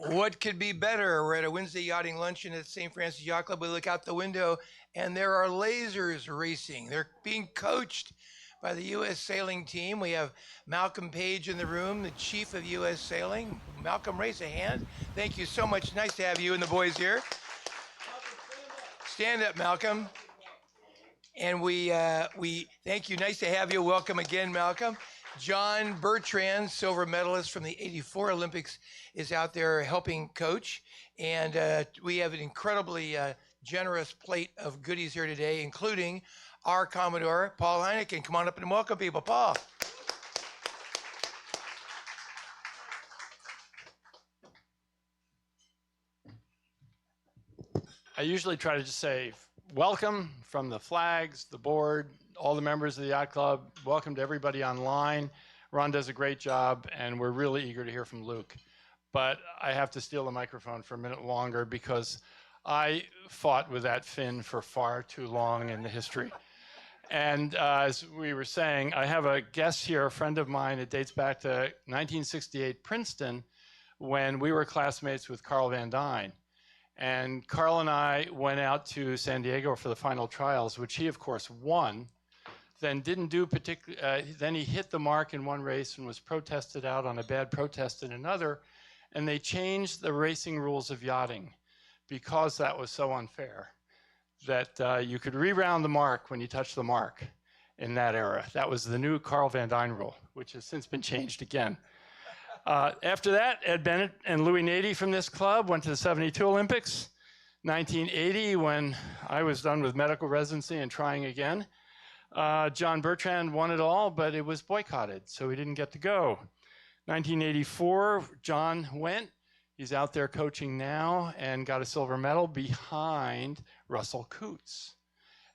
What could be better? We're at a Wednesday yachting luncheon at St. Francis Yacht Club. We look out the window and there are lasers racing. They're being coached by the U.S. sailing team. We have Malcolm Page in the room, the chief of U.S. sailing. Malcolm, raise a hand. Thank you so much. Nice to have you and the boys here. Stand up, Malcolm. And we thank you. Nice to have you. Welcome again, Malcolm. John Bertrand, silver medalist from the '84 Olympics, is out there helping coach. And we have an incredibly generous plate of goodies here today, including our Commodore, Paul Heineken. Come on up and welcome people. Paul. I usually try to just say, welcome from the flags, the board, all the members of the yacht club. Welcome to everybody online. Ron does a great job, and we're really eager to hear from Luke. But I have to steal the microphone for a minute longer because I fought with that fin for far too long in the history. And as we were saying, I have a guest here, a friend of mine. It dates back to 1968 Princeton, when we were classmates with Carl Van Dyne. And Carl and I went out to San Diego for the final trials, which he, of course, won. Then didn't do then he hit the mark in one race and was protested out on a bad protest in another. And they changed the racing rules of yachting because that was so unfair that you could re-round the mark when you touched the mark in that era. That was the new Carl Van Dyne rule, which has since been changed again. After that, Ed Bennett and Louis Nady from this club went to the '72 Olympics. 1980, when I was done with medical residency and trying again, John Bertrand won it all, but it was boycotted, so he didn't get to go. 1984, John went. He's out there coaching now and got a silver medal behind Russell Coutts.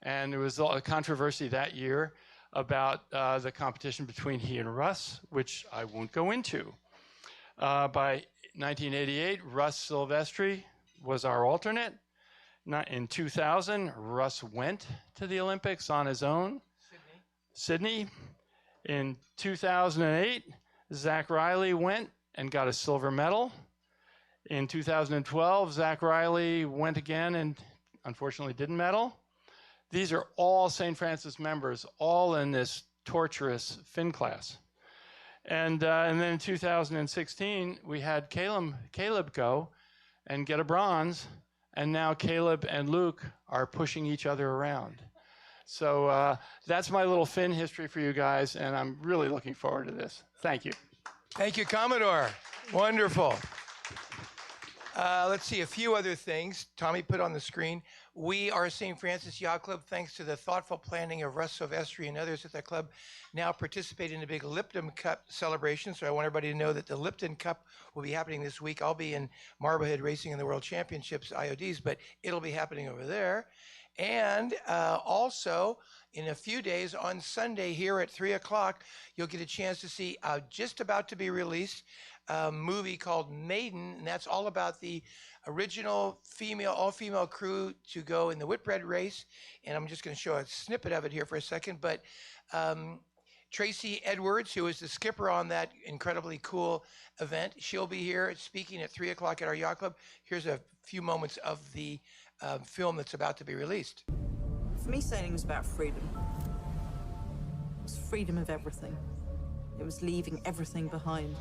And there was a controversy that year about the competition between he and Russ, which I won't go into. By 1988, Russ Silvestri was our alternate. In 2000, Russ went to the Olympics on his own. Sydney. In 2008, Zach Riley went and got a silver medal. In 2012, Zach Riley went again and unfortunately didn't medal. These are all St. Francis members, all in this torturous fin class. And then in 2016, we had Caleb go and get a bronze, and now Caleb and Luke are pushing each other around. So that's my little fin history for you guys, and I'm really looking forward to this. Thank you. Thank you, Commodore. Wonderful. Let's see, a few other things Tommy put on the screen. We are St. Francis Yacht Club, thanks to the thoughtful planning of Russ Silvestri and others at that club, now participate in the big Lipton Cup celebration. So I want everybody to know that the Lipton Cup will be happening this week. I'll be in Marblehead racing in the World Championships, IODs, but it'll be happening over there. And also, in a few days, on Sunday here at 3 o'clock, you'll get a chance to see just about to be released a movie called Maiden, and that's all about the original all-female crew to go in the Whitbread race. And I'm just going to show a snippet of it here for a second. But Tracy Edwards, who is the skipper on that incredibly cool event, she'll be here speaking at 3 o'clock at our yacht club. Here's a few moments of the film that's about to be released. For me, sailing was about freedom. It was freedom of everything. It was leaving everything behind.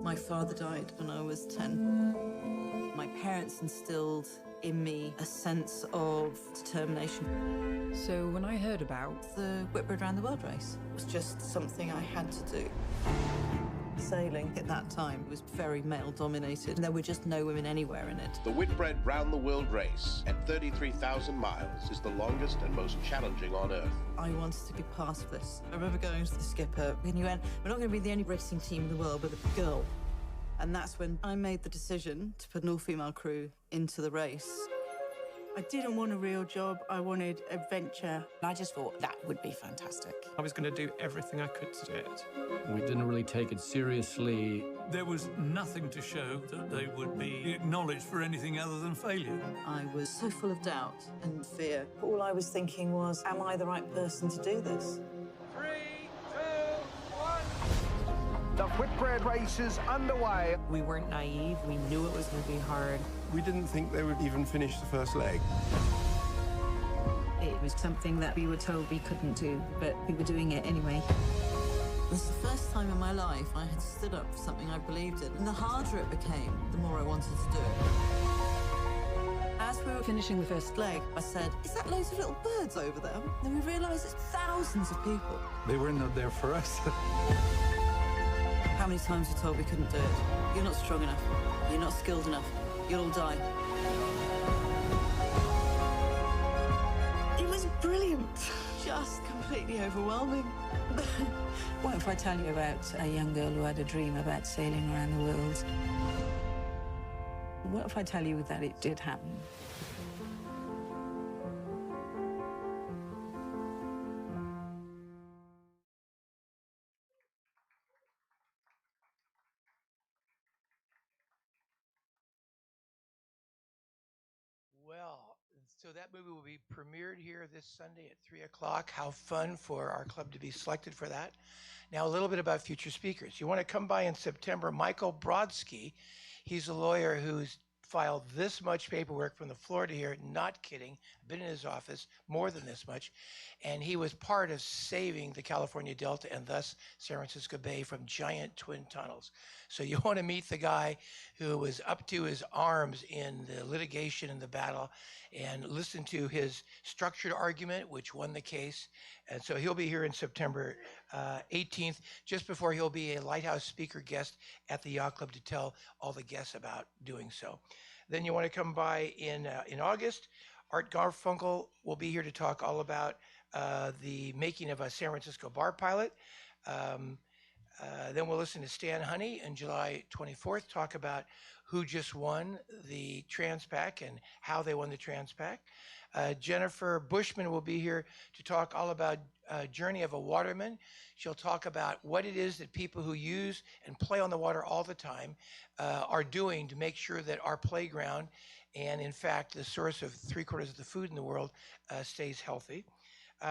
My father died when I was 10. My parents instilled in me a sense of determination. So when I heard about The Whitbread Round the World race, it was just something I had to do. Sailing at that time was very male-dominated, and there were just no women anywhere in it. The Whitbread Round the World race at 33,000 miles is the longest and most challenging on Earth. I wanted to be part of this. I remember going to the skipper, and he went, "We're not going to be the only racing team in the world with a girl." And that's when I made the decision to put an all-female crew into the race. I didn't want a real job. I wanted adventure. I just thought that would be fantastic. I was going to do everything I could to do it. We didn't really take it seriously. There was nothing to show that they would be acknowledged for anything other than failure. I was so full of doubt and fear. All I was thinking was, am I the right person to do this? 3, 2, 1. The whitbread race is underway. We weren't naive. We knew it was going to be hard. We didn't think they would even finish the first leg. It was something that we were told we couldn't do, but we were doing it anyway. It was the first time in my life I had stood up for something I believed in, and the harder it became, the more I wanted to do it. As we were finishing the first leg, I said, "Is that loads of little birds over there?" Then we realised it's thousands of people. They were not there for us. How many times we were told we couldn't do it? You're not strong enough. You're not skilled enough. You'll all die. It was brilliant. Just completely overwhelming. What if I tell you about a young girl who had a dream about sailing around the world? What if I tell you that it did happen? Well, so that movie will be premiered here this Sunday at 3 o'clock. How fun for our club to be selected for that. Now, a little bit about future speakers. You want to come by in September. Michael Brodsky, he's a lawyer who's filed this much paperwork from the floor to here, not kidding. I've been in his office more than this much. And he was part of saving the California Delta and thus San Francisco Bay from giant twin tunnels. So you want to meet the guy who was up to his arms in the litigation and the battle and listen to his structured argument, which won the case. And so he'll be here in September 18th, just before he'll be a Lighthouse speaker guest at the Yacht Club to tell all the guests about doing so. Then you want to come by in August. Art Garfunkel will be here to talk all about the making of a San Francisco bar pilot. Then we'll listen to Stan Honey on July 24th, talk about who just won the Transpac and how they won the Transpac. Jennifer Bushman will be here to talk all about Journey of a Waterman. She'll talk about what it is that people who use and play on the water all the time are doing to make sure that our playground and, in fact, the source of 3/4 of the food in the world stays healthy.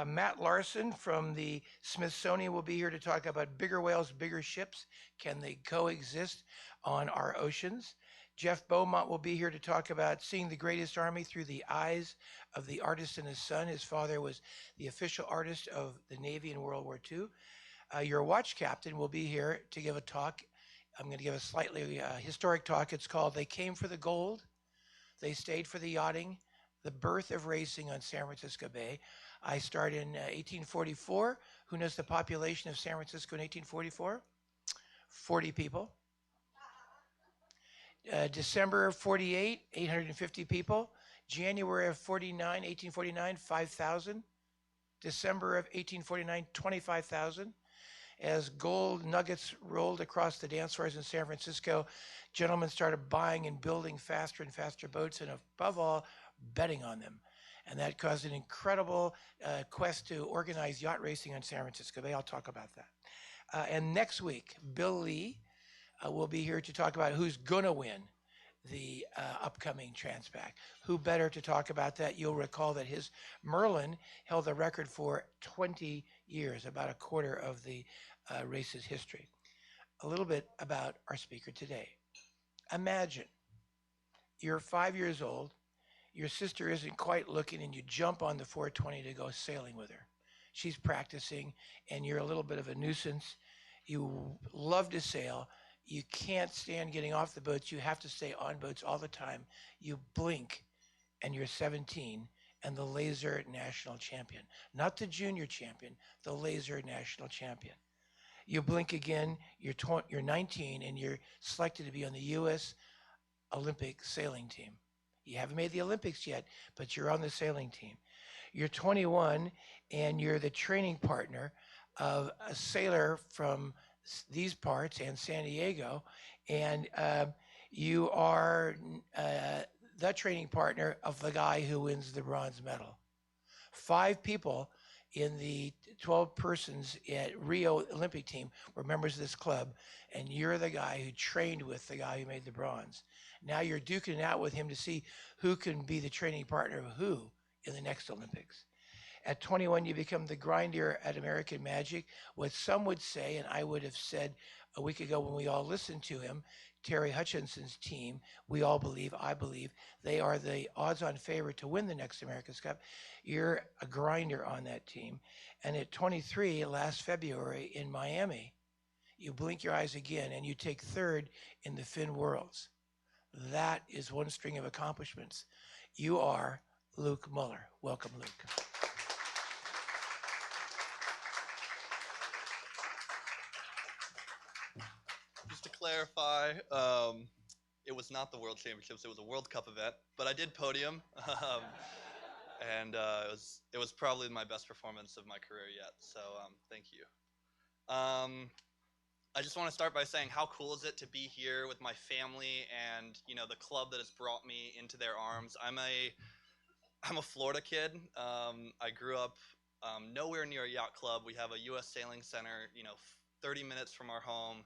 Matt Larson from the Smithsonian will be here to talk about bigger whales, bigger ships. Can they coexist on our oceans? Jeff Beaumont will be here to talk about seeing the greatest army through the eyes of the artist and his son. His father was the official artist of the Navy in World War II. Your watch captain will be here to give a talk. I'm going to give a slightly historic talk. It's called They Came for the Gold, They Stayed for the Yachting, the Birth of Racing on San Francisco Bay. I start in 1844. Who knows the population of San Francisco in 1844? 40 people. December of 48, 850 people. January of 1849, 5,000. December of 1849, 25,000. As gold nuggets rolled across the dance floors in San Francisco, gentlemen started buying and building faster and faster boats, and above all, betting on them. And that caused an incredible quest to organize yacht racing on San Francisco Bay. I'll talk about that. And next week, Bill Lee will be here to talk about who's going to win the upcoming Transpac. Who better to talk about that? You'll recall that his Merlin held the record for 20 years, about a quarter of the race's history. A little bit about our speaker today. Imagine you're 5 years old, your sister isn't quite looking, and you jump on the 420 to go sailing with her. She's practicing, and you're a little bit of a nuisance. You love to sail. You can't stand getting off the boats. You have to stay on boats all the time. You blink, and you're 17 and the laser national champion. Not the junior champion, the laser national champion. You blink again, you're 19, and you're selected to be on the U.S. Olympic sailing team. You haven't made the Olympics yet, but you're on the sailing team. You're 21, and you're the training partner of a sailor from these parts and San Diego, and you are the training partner of the guy who wins the bronze medal. 5 people in the 12 persons at Rio Olympic team were members of this club, and you're the guy who trained with the guy who made the bronze. Now you're duking it out with him to see who can be the training partner of who in the next Olympics. At 21, you become the grinder at American Magic. What some would say, and I would have said a week ago when we all listened to him, Terry Hutchinson's team, we all believe, I believe, they are the odds-on favorite to win the next America's Cup. You're a grinder on that team. And at 23, last February in Miami, you blink your eyes again and you take third in the Finn Worlds. That is one string of accomplishments. You are Luke Muller. Welcome, Luke. Just to clarify, it was not the World Championships, it was a World Cup event, but I did podium, and it was probably my best performance of my career yet, so thank you. I just want to start by saying how cool is it to be here with my family and, you know, the club that has brought me into their arms. I'm a Florida kid. I grew up nowhere near a yacht club. We have a U.S. sailing center, you know, 30 minutes from our home.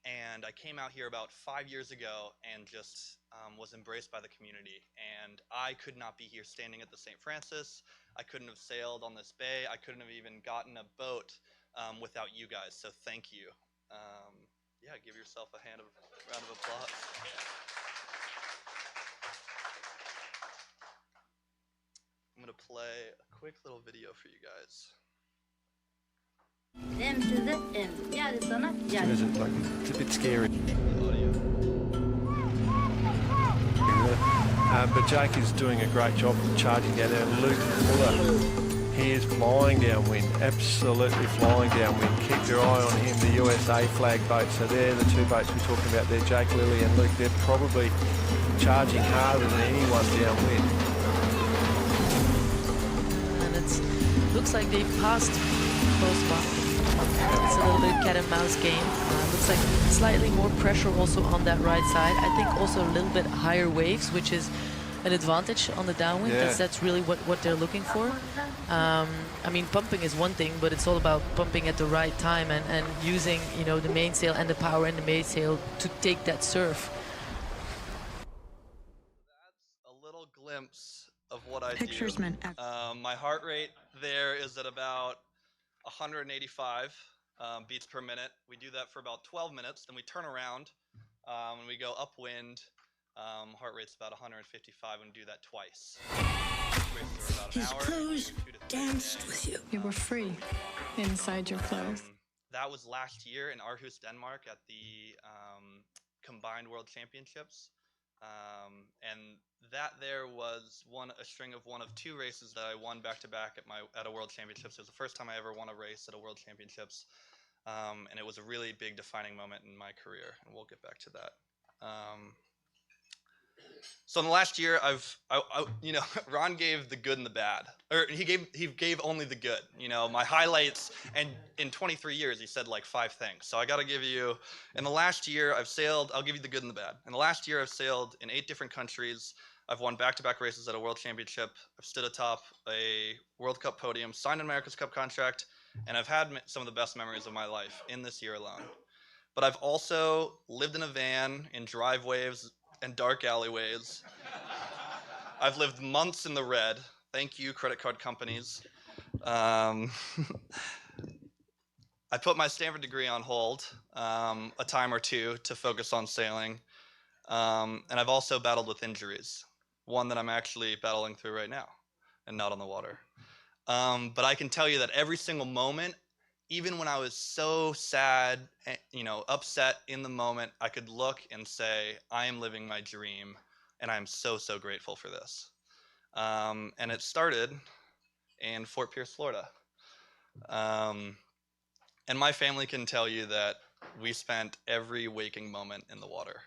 And I came out here about 5 years ago and just was embraced by the community. And I could not be here standing at the St. Francis. I couldn't have sailed on this bay. I couldn't have even gotten a boat without you guys. So thank you. Yeah, give yourself a round of applause. I'm going to play a quick little video for you guys. Is it like it's a bit scary? But Jake is doing a great job charging down there. Luke Muller, he is flying downwind, absolutely flying downwind. Keep your eye on him, the USA flag boat. So they're the two boats we're talking about there, Jake Lilly and Luke. They're probably charging harder than anyone downwind. And it looks like they've passed close by. It's a little bit cat and mouse game. Looks like slightly more pressure also on that right side. I think also a little bit higher waves, which is an advantage on the downwind. Yeah. That's really what they're looking for. I mean, pumping is one thing, but it's all about pumping at the right time and using, you know, the mainsail and the power in the mainsail to take that surf. That's a little glimpse of what I Pictures do. meant My heart rate there is at about 185 beats per minute. We do that for about 12 minutes, then we turn around and we go upwind. Heart rate's about 155 and do that twice. His clothes danced with you. You were free inside your clothes. That was last year in Aarhus, Denmark at the Combined World Championships. And that there was a string of one of two races that I won back-to-back at a World Championships. It was the first time I ever won a race at a World Championships. And it was a really big defining moment in my career, and we'll get back to that. So in the last year, you know, Ron gave the good and the bad, or he gave only the good. You know, my highlights, and in 23 years, he said like 5 things. So I got to give you, in the last year, I've sailed. I'll give you the good and the bad. In the last year, I've sailed in 8 different countries. I've won back-to-back races at a World Championship. I've stood atop a World Cup podium, signed an America's Cup contract, and I've had some of the best memories of my life in this year alone. But I've also lived in a van in driveways and dark alleyways. I've lived months in the red. Thank you, credit card companies. I put my Stanford degree on hold a time or two to focus on sailing. And I've also battled with injuries, one that I'm actually battling through right now and not on the water. But I can tell you that every single moment, even when I was so sad, you know, upset in the moment, I could look and say, I am living my dream, and I'm so, so grateful for this. And it started in Fort Pierce, Florida. And my family can tell you that we spent every waking moment in the water.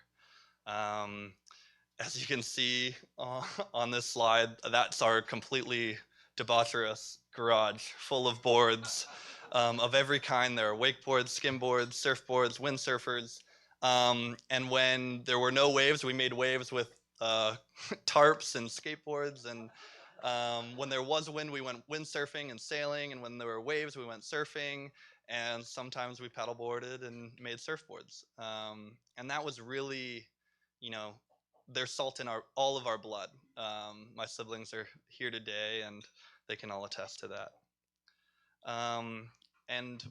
As you can see on this slide, that's our completely debaucherous garage full of boards. Of every kind. There are wakeboards, skimboards, surfboards, windsurfers. And when there were no waves, we made waves with tarps and skateboards. And when there was wind, we went windsurfing and sailing. And when there were waves, we went surfing. And sometimes we paddleboarded and made surfboards. And that was really, you know, there's salt in all of our blood. My siblings are here today, and they can all attest to that. And,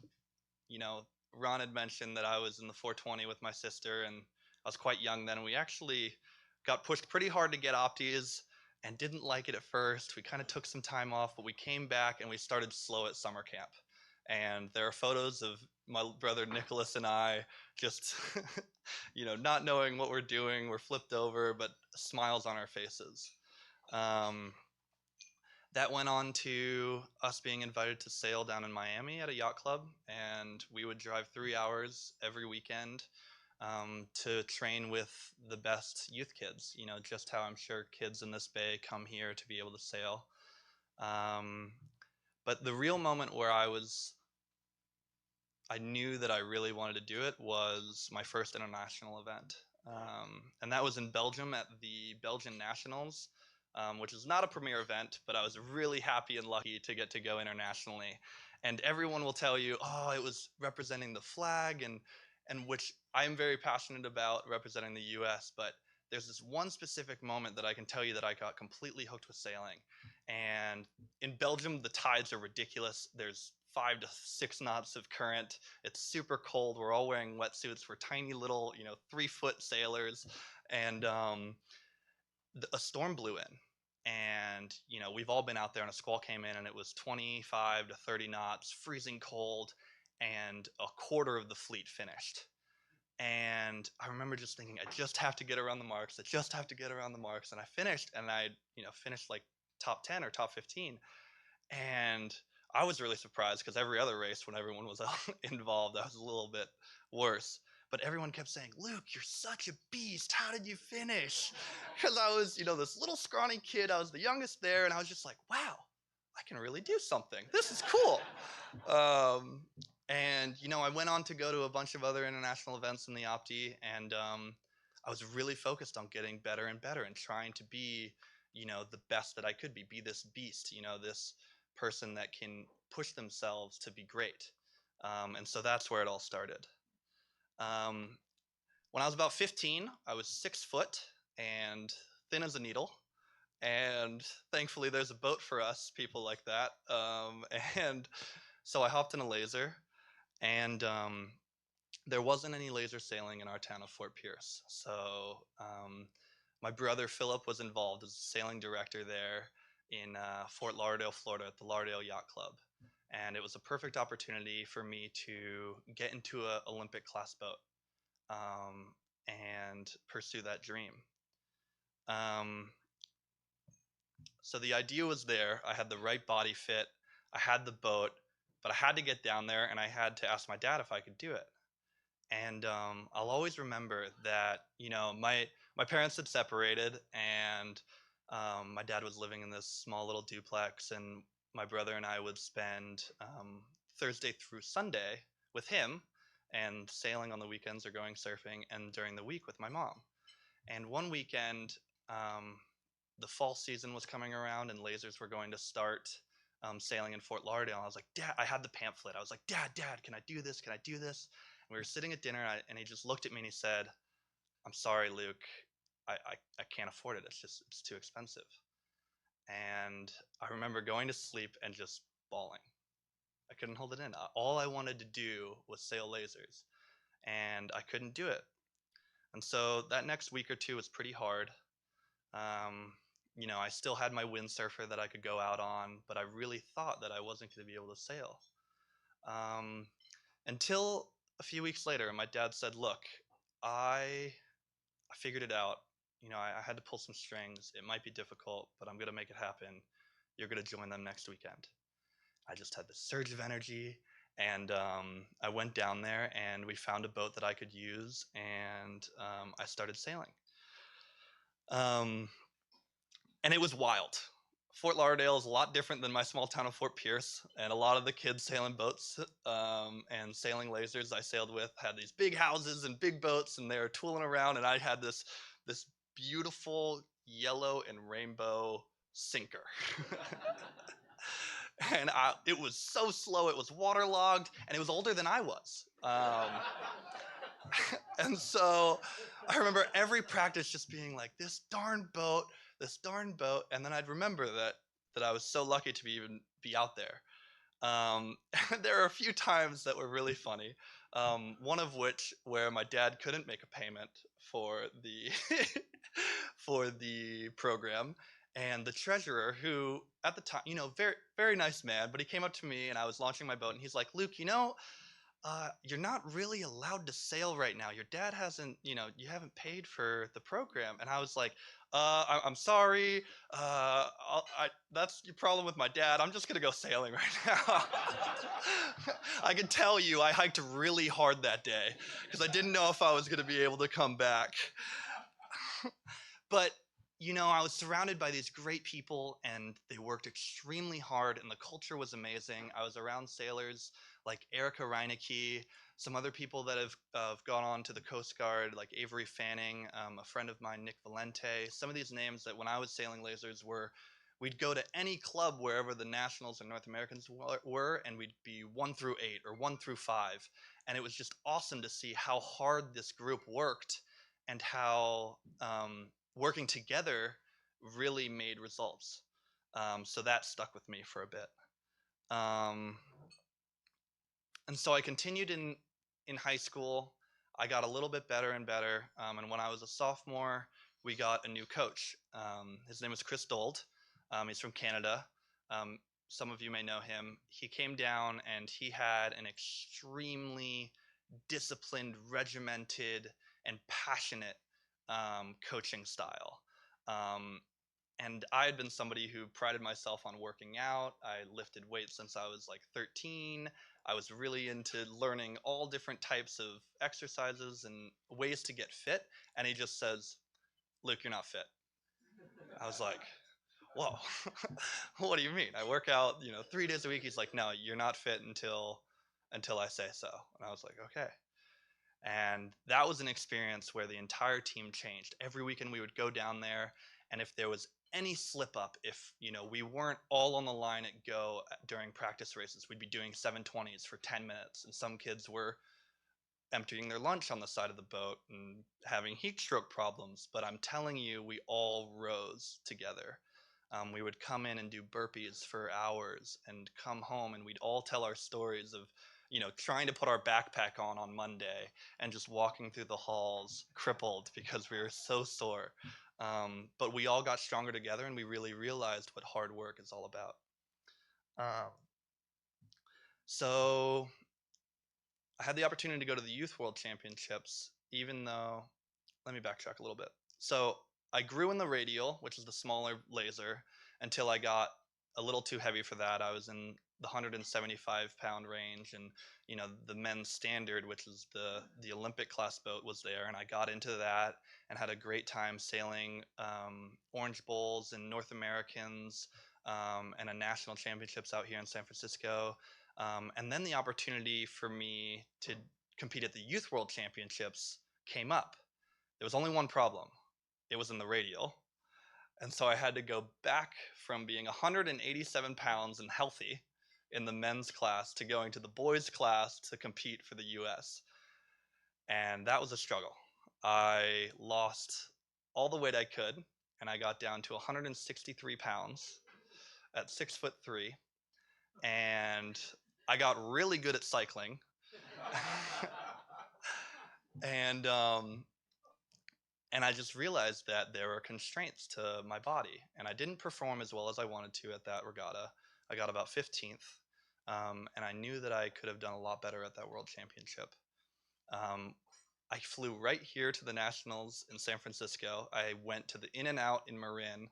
you know, Ron had mentioned that I was in the 420 with my sister, and I was quite young then. And we actually got pushed pretty hard to get Opties and didn't like it at first. We kind of took some time off, but we came back and we started slow at summer camp. And there are photos of my brother Nicolas and I just, you know, not knowing what we're doing. We're flipped over, but smiles on our faces. That went on to us being invited to sail down in Miami at a yacht club, and we would drive 3 hours every weekend to train with the best youth kids, you know, just how I'm sure kids in this bay come here to be able to sail. But the real moment where I knew that I really wanted to do it was my first international event. And that was in Belgium at the Belgian Nationals, which is not a premier event, but I was really happy and lucky to get to go internationally. And everyone will tell you, oh, it was representing the flag, and which I am very passionate about, representing the US, but there's this one specific moment that I can tell you that I got completely hooked with sailing. And in Belgium, the tides are ridiculous. There's 5 to 6 knots of current. It's super cold. We're all wearing wetsuits. We're tiny little, you know, 3-foot sailors. And a storm blew in. And, you know, we've all been out there, and a squall came in, and it was 25 to 30 knots, freezing cold, and a quarter of the fleet finished. And I remember just thinking, I just have to get around the marks. I just have to get around the marks. And I finished, and I, you know, finished like top 10 or top 15. And I was really surprised because every other race, when everyone was involved, I was a little bit worse. But everyone kept saying, Luke, you're such a beast. How did you finish? Because I was, you know, this little scrawny kid. I was the youngest there. And I was just like, wow, I can really do something. This is cool. And, you know, I went on to go to a bunch of other international events in the Opti, and I was really focused on getting better and better and trying to be, you know, the best that I could be this beast, you know, this person that can push themselves to be great. And so that's where it all started. When I was about 15, I was 6 foot and thin as a needle. And thankfully, there's a boat for us, people like that. And so I hopped in a laser. And there wasn't any laser sailing in our town of Fort Pierce. So my brother Philip was involved as a sailing director there in Fort Lauderdale, Florida at the Lauderdale Yacht Club. And it was a perfect opportunity for me to get into an Olympic class boat and pursue that dream. So the idea was there. I had the right body fit. I had the boat. But I had to get down there, and I had to ask my dad if I could do it. And I'll always remember that, you know, my parents had separated, and my dad was living in this small little duplex, and my brother and I would spend Thursday through Sunday with him and sailing on the weekends or going surfing, and during the week with my mom. And one weekend, the fall season was coming around, and lasers were going to start sailing in Fort Lauderdale. And I was like, Dad, I had the pamphlet. I was like, Dad, can I do this? Can I do this? And we were sitting at dinner, and he just looked at me and he said, I'm sorry, Luke, I can't afford it. It's too expensive. And I remember going to sleep and just bawling. I couldn't hold it in. All I wanted to do was sail lasers, and I couldn't do it. And so that next week or two was pretty hard. You know, I still had my windsurfer that I could go out on, but I really thought that I wasn't going to be able to sail. Until a few weeks later, my dad said, look, I figured it out. You know, I had to pull some strings. It might be difficult, but I'm going to make it happen. You're going to join them next weekend. I just had this surge of energy, and I went down there, and we found a boat that I could use, and I started sailing. And it was wild. Fort Lauderdale is a lot different than my small town of Fort Pierce, and a lot of the kids sailing boats and sailing lasers I sailed with had these big houses and big boats, and they were tooling around, and I had this beautiful yellow and rainbow sinker. And it was so slow, it was waterlogged, and it was older than I was. And so I remember every practice just being like, this darn boat, and then I'd remember that that I was so lucky to even be out there. There are a few times that were really funny. One of which where my dad couldn't make a payment for the for the program, and the treasurer, who at the time, very very nice man, but he came up to me and I was launching my boat, and he's like, "Luke, you're not really allowed to sail right now. Your dad hasn't, you haven't paid for the program." And I was like, I'm sorry. That's your problem with my dad. I'm just going to go sailing right now. I can tell you I hiked really hard that day because I didn't know if I was going to be able to come back. But, I was surrounded by these great people, and they worked extremely hard, and the culture was amazing. I was around sailors like Erica Reinecke, some other people that have gone on to the Coast Guard, like Avery Fanning, a friend of mine, Nick Valente. Some of these names that when I was sailing lasers we'd go to any club wherever the Nationals or North Americans were, and we'd be 1 through 8 or 1 through 5. And it was just awesome to see how hard this group worked and how working together really made results. So that stuck with me for a bit. And so I continued in high school. I got a little bit better and better. And when I was a sophomore, we got a new coach. His name is Chris Dold. He's from Canada. Some of you may know him. He came down and he had an extremely disciplined, regimented, and passionate coaching style. And I had been somebody who prided myself on working out. I lifted weights since I was like 13. I was really into learning all different types of exercises and ways to get fit. And he just says, "Luke, you're not fit." I was like, whoa, what do you mean? I work out, 3 days a week. He's like, "No, you're not fit until I say so." And I was like, okay. And that was an experience where the entire team changed. Every weekend we would go down there, and if there was any slip up, if we weren't all on the line at go during practice races, we'd be doing 720s for 10 minutes, and some kids were emptying their lunch on the side of the boat and having heat stroke problems. But I'm telling you, we all rose together. We would come in and do burpees for hours and come home, and we'd all tell our stories of trying to put our backpack on Monday and just walking through the halls crippled because we were so sore. But we all got stronger together, and we really realized what hard work is all about. So I had the opportunity to go to the Youth World Championships, even though, let me backtrack a little bit. So I grew in the radial, which is the smaller laser, until I got a little too heavy for that. I was in the 175-pound range, and the men's standard, which is the Olympic class boat, was there, and I got into that and had a great time sailing Orange Bowls and North Americans and a national championships out here in San Francisco. And then the opportunity for me to compete at the Youth World Championships came up. There was only one problem. It was in the radial. And so I had to go back from being 187 pounds and healthy in the men's class to going to the boys' class to compete for the US. And that was a struggle. I lost all the weight I could, and I got down to 163 pounds at 6'3". And I got really good at cycling. And I just realized that there were constraints to my body, and I didn't perform as well as I wanted to at that regatta. I got about 15th, and I knew that I could have done a lot better at that World Championship. I flew right here to the Nationals in San Francisco. I went to the In-N-Out in Marin,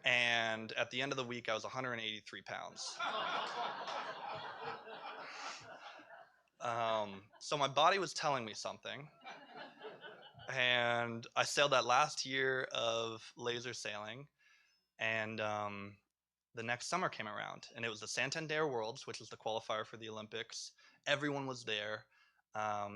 and at the end of the week, I was 183 pounds. So my body was telling me something. And I sailed that last year of laser sailing, and the next summer came around, and it was the Santander Worlds, which was the qualifier for the Olympics. Everyone was there.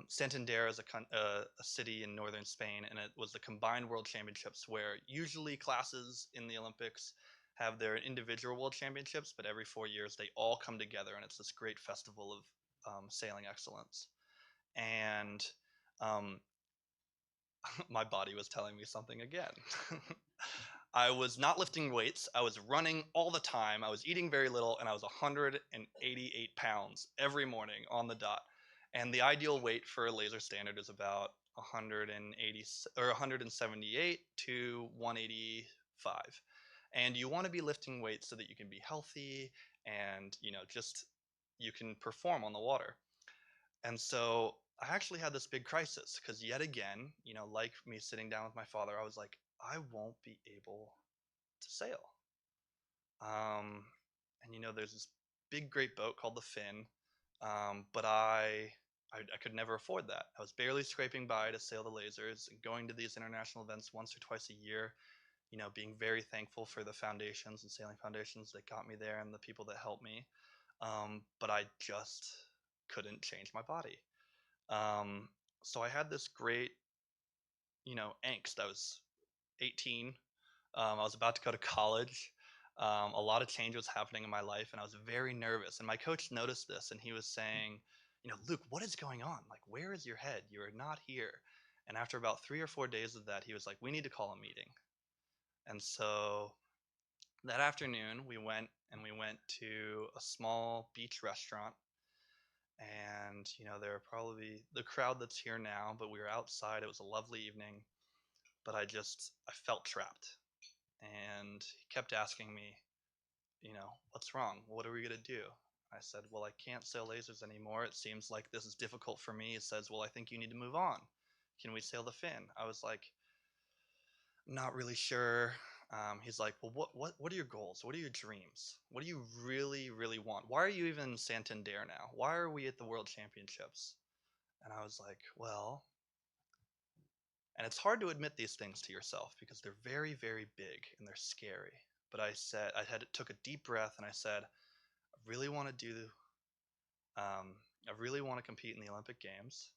Santander is a city in northern Spain, and it was the combined World Championships, where usually classes in the Olympics have their individual World Championships, but every 4 years they all come together, and it's this great festival of sailing excellence. And my body was telling me something again. I was not lifting weights. I was running all the time. I was eating very little, and I was 188 pounds every morning on the dot. And the ideal weight for a laser standard is about 180 or 178 to 185. And you want to be lifting weights so that you can be healthy and, just you can perform on the water. And so I actually had this big crisis because yet again, like me sitting down with my father, I was like, I won't be able to sail. And there's this big, great boat called the Finn, but I could never afford that. I was barely scraping by to sail the lasers and going to these international events once or twice a year, being very thankful for the foundations and sailing foundations that got me there and the people that helped me. But I just couldn't change my body. So I had this great, angst. I was 18. I was about to go to college. A lot of change was happening in my life, and I was very nervous. And my coach noticed this, and he was saying, Luke, what is going on? Like, where is your head? You are not here. And after about 3 or 4 days of that, he was like, we need to call a meeting. And so that afternoon, we went to a small beach restaurant. And, there were probably the crowd that's here now, but we were outside. It was a lovely evening. But I felt trapped. And he kept asking me, what's wrong? What are we going to do? I said, well, I can't sail lasers anymore. It seems like this is difficult for me. He says, well, I think you need to move on. Can we sail the Finn? I was like, not really sure. He's like, well, what are your goals? What are your dreams? What do you really, really want? Why are you even in Santander now? Why are we at the World Championships? And I was like, well, and it's hard to admit these things to yourself because they're very, very big and they're scary. But I took a deep breath and I said, I really want to compete in the Olympic Games.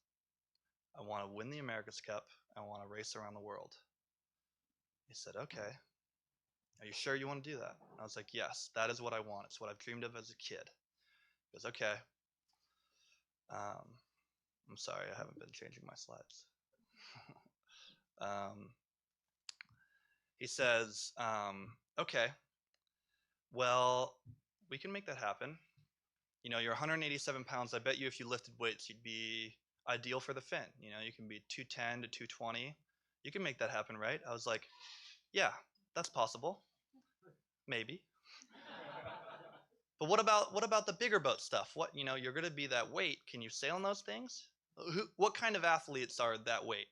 I want to win the America's Cup. I want to race around the world. He said, okay. Are you sure you want to do that? And I was like, yes, that is what I want. It's what I've dreamed of as a kid. He goes, okay. I'm sorry, I haven't been changing my slides. He says, okay, well, we can make that happen. You're 187 pounds. I bet you if you lifted weights, you'd be ideal for the Finn. You can be 210 to 220. You can make that happen, right? I was like, yeah, that's possible. Maybe. But what about the bigger boat stuff? You're going to be that weight. Can you sail on those things? What kind of athletes are that weight?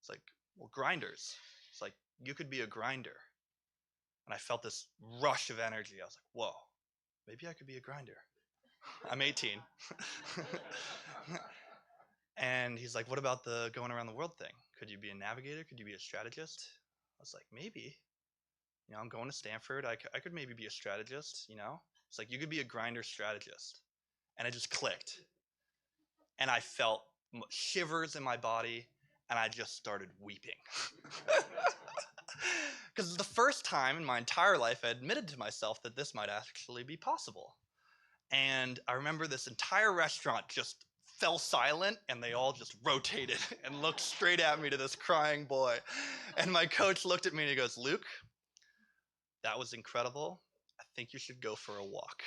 It's like, well, grinders. It's like, you could be a grinder. And I felt this rush of energy. I was like, whoa, maybe I could be a grinder. I'm 18. And he's like, what about the going around the world thing? Could you be a navigator? Could you be a strategist? I was like, maybe. I'm going to Stanford. I could maybe be a strategist, It's like, you could be a grinder strategist. And it just clicked. And I felt shivers in my body, and I just started weeping. Because the first time in my entire life I admitted to myself that this might actually be possible. And I remember this entire restaurant just fell silent, and they all just rotated and looked straight at me, to this crying boy. And my coach looked at me and he goes, Luke, that was incredible. I think you should go for a walk.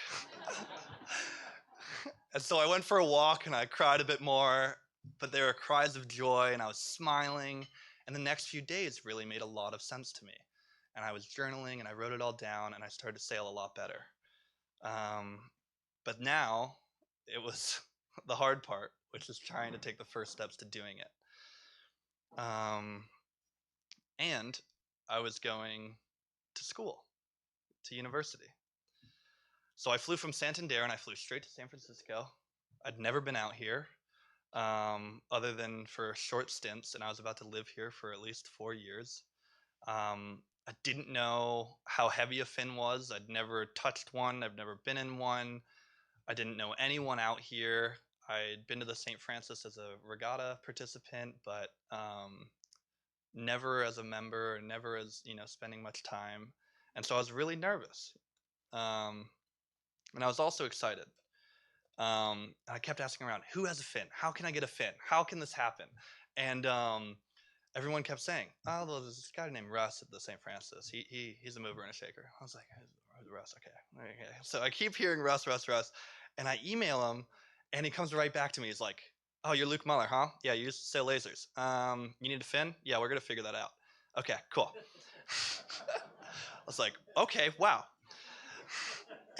And so I went for a walk and I cried a bit more, but there were cries of joy and I was smiling. And the next few days really made a lot of sense to me. And I was journaling and I wrote it all down and I started to sail a lot better. But now it was the hard part, which is trying to take the first steps to doing it. And I was going to school, to university. So I flew from Santander and I flew straight to San Francisco. I'd never been out here, other than for short stints, and I was about to live here for at least 4 years. I didn't know how heavy a fin was. I'd never touched one. I've never been in one. I didn't know anyone out here. I'd been to the St. Francis as a regatta participant, but never as a member, never as, spending much time. And so I was really nervous. And I was also excited. I kept asking around, who has a fin? How can I get a fin? How can this happen? And everyone kept saying, oh, there's this guy named Russ at the St. Francis. He's a mover and a shaker. I was like, Russ, okay. So I keep hearing Russ, and I email him, and he comes right back to me. He's like, oh, you're Luke Muller, huh? Yeah, you used to sail lasers. You need a fin? Yeah, we're going to figure that out. Okay, cool. I was like, okay, wow.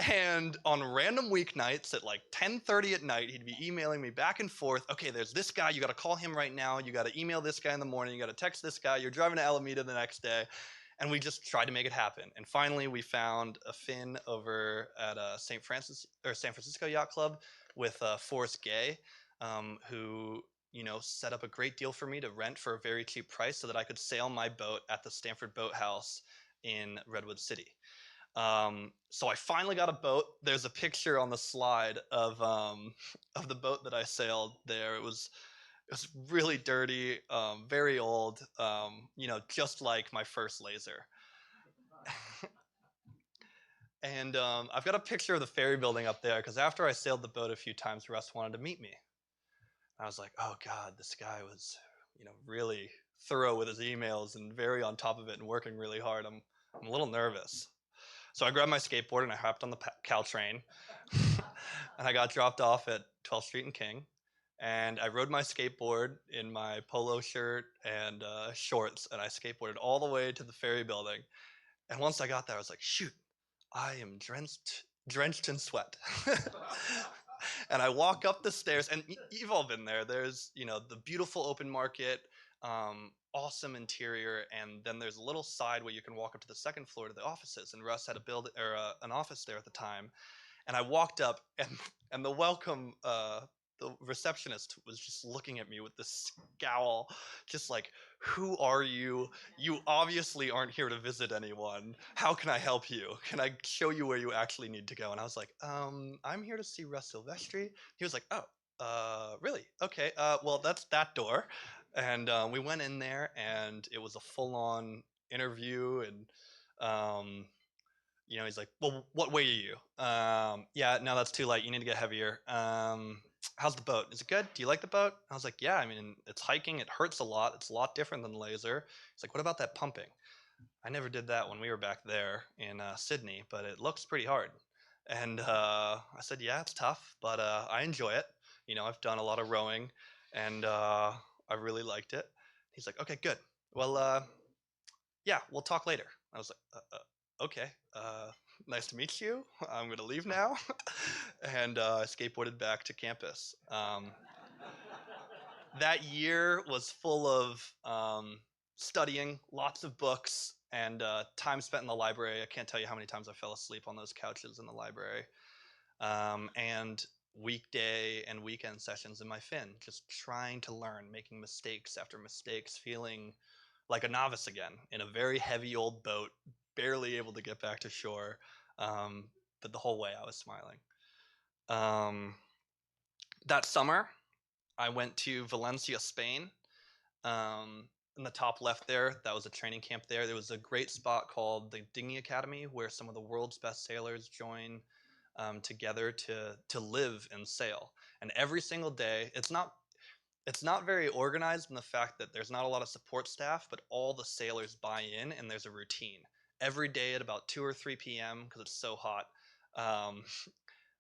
And on random weeknights at like 10:30 at night, he'd be emailing me back and forth. Okay, there's this guy. You got to call him right now. You got to email this guy in the morning. You got to text this guy. You're driving to Alameda the next day. And we just tried to make it happen. And finally, we found a fin over at San Francisco Yacht Club with Forrest Gay, who set up a great deal for me to rent for a very cheap price so that I could sail my boat at the Stanford Boathouse in Redwood City. So I finally got a boat. There's a picture on the slide of the boat that I sailed there. It was really dirty, very old, just like my first laser. And I've got a picture of the ferry building up there because after I sailed the boat a few times, Russ wanted to meet me. I was like, oh God, this guy was, really thorough with his emails and very on top of it and working really hard. I'm a little nervous. So I grabbed my skateboard and I hopped on the Caltrain and I got dropped off at 12th Street and King. And I rode my skateboard in my polo shirt and shorts, and I skateboarded all the way to the ferry building. And once I got there, I was like, shoot, I am drenched in sweat. And I walk up the stairs, and you've all been there. There's, the beautiful open market, awesome interior, and then there's a little side where you can walk up to the second floor to the offices. And Russ had an office there at the time. And I walked up, and the the receptionist was just looking at me with this scowl, just like, who are you? You obviously aren't here to visit anyone. How can I help you? Can I show you where you actually need to go? And I was like, I'm here to see Russ Silvestri. He was like, oh, really? Okay, well, that's that door. And we went in there, and it was a full-on interview, and he's like, well, what weight are you? Yeah, no, that's too light. You need to get heavier. How's the boat? Is it good? Do you like the boat? I was like, yeah, I mean, it's hiking. It hurts a lot. It's a lot different than laser. He's like, what about that pumping? I never did that when we were back there in Sydney, but it looks pretty hard. And I said, yeah, it's tough, but I enjoy it. I've done a lot of rowing, and I really liked it. He's like, okay, good. Well, yeah, we'll talk later. I was like, okay. Nice to meet you. I'm going to leave now. And I skateboarded back to campus. That year was full of studying, lots of books, and time spent in the library. I can't tell you how many times I fell asleep on those couches in the library. And weekday and weekend sessions in my fin, just trying to learn, making mistakes after mistakes, feeling like a novice again in a very heavy old boat, barely able to get back to shore, but the whole way I was smiling. That summer, I went to Valencia, Spain. In the top left there, that was a training camp there. There was a great spot called the Dinghy Academy where some of the world's best sailors join together to live and sail. And every single day, it's not very organized in the fact that there's not a lot of support staff, but all the sailors buy in and there's a routine. Every day at about 2 or 3 p.m., because it's so hot,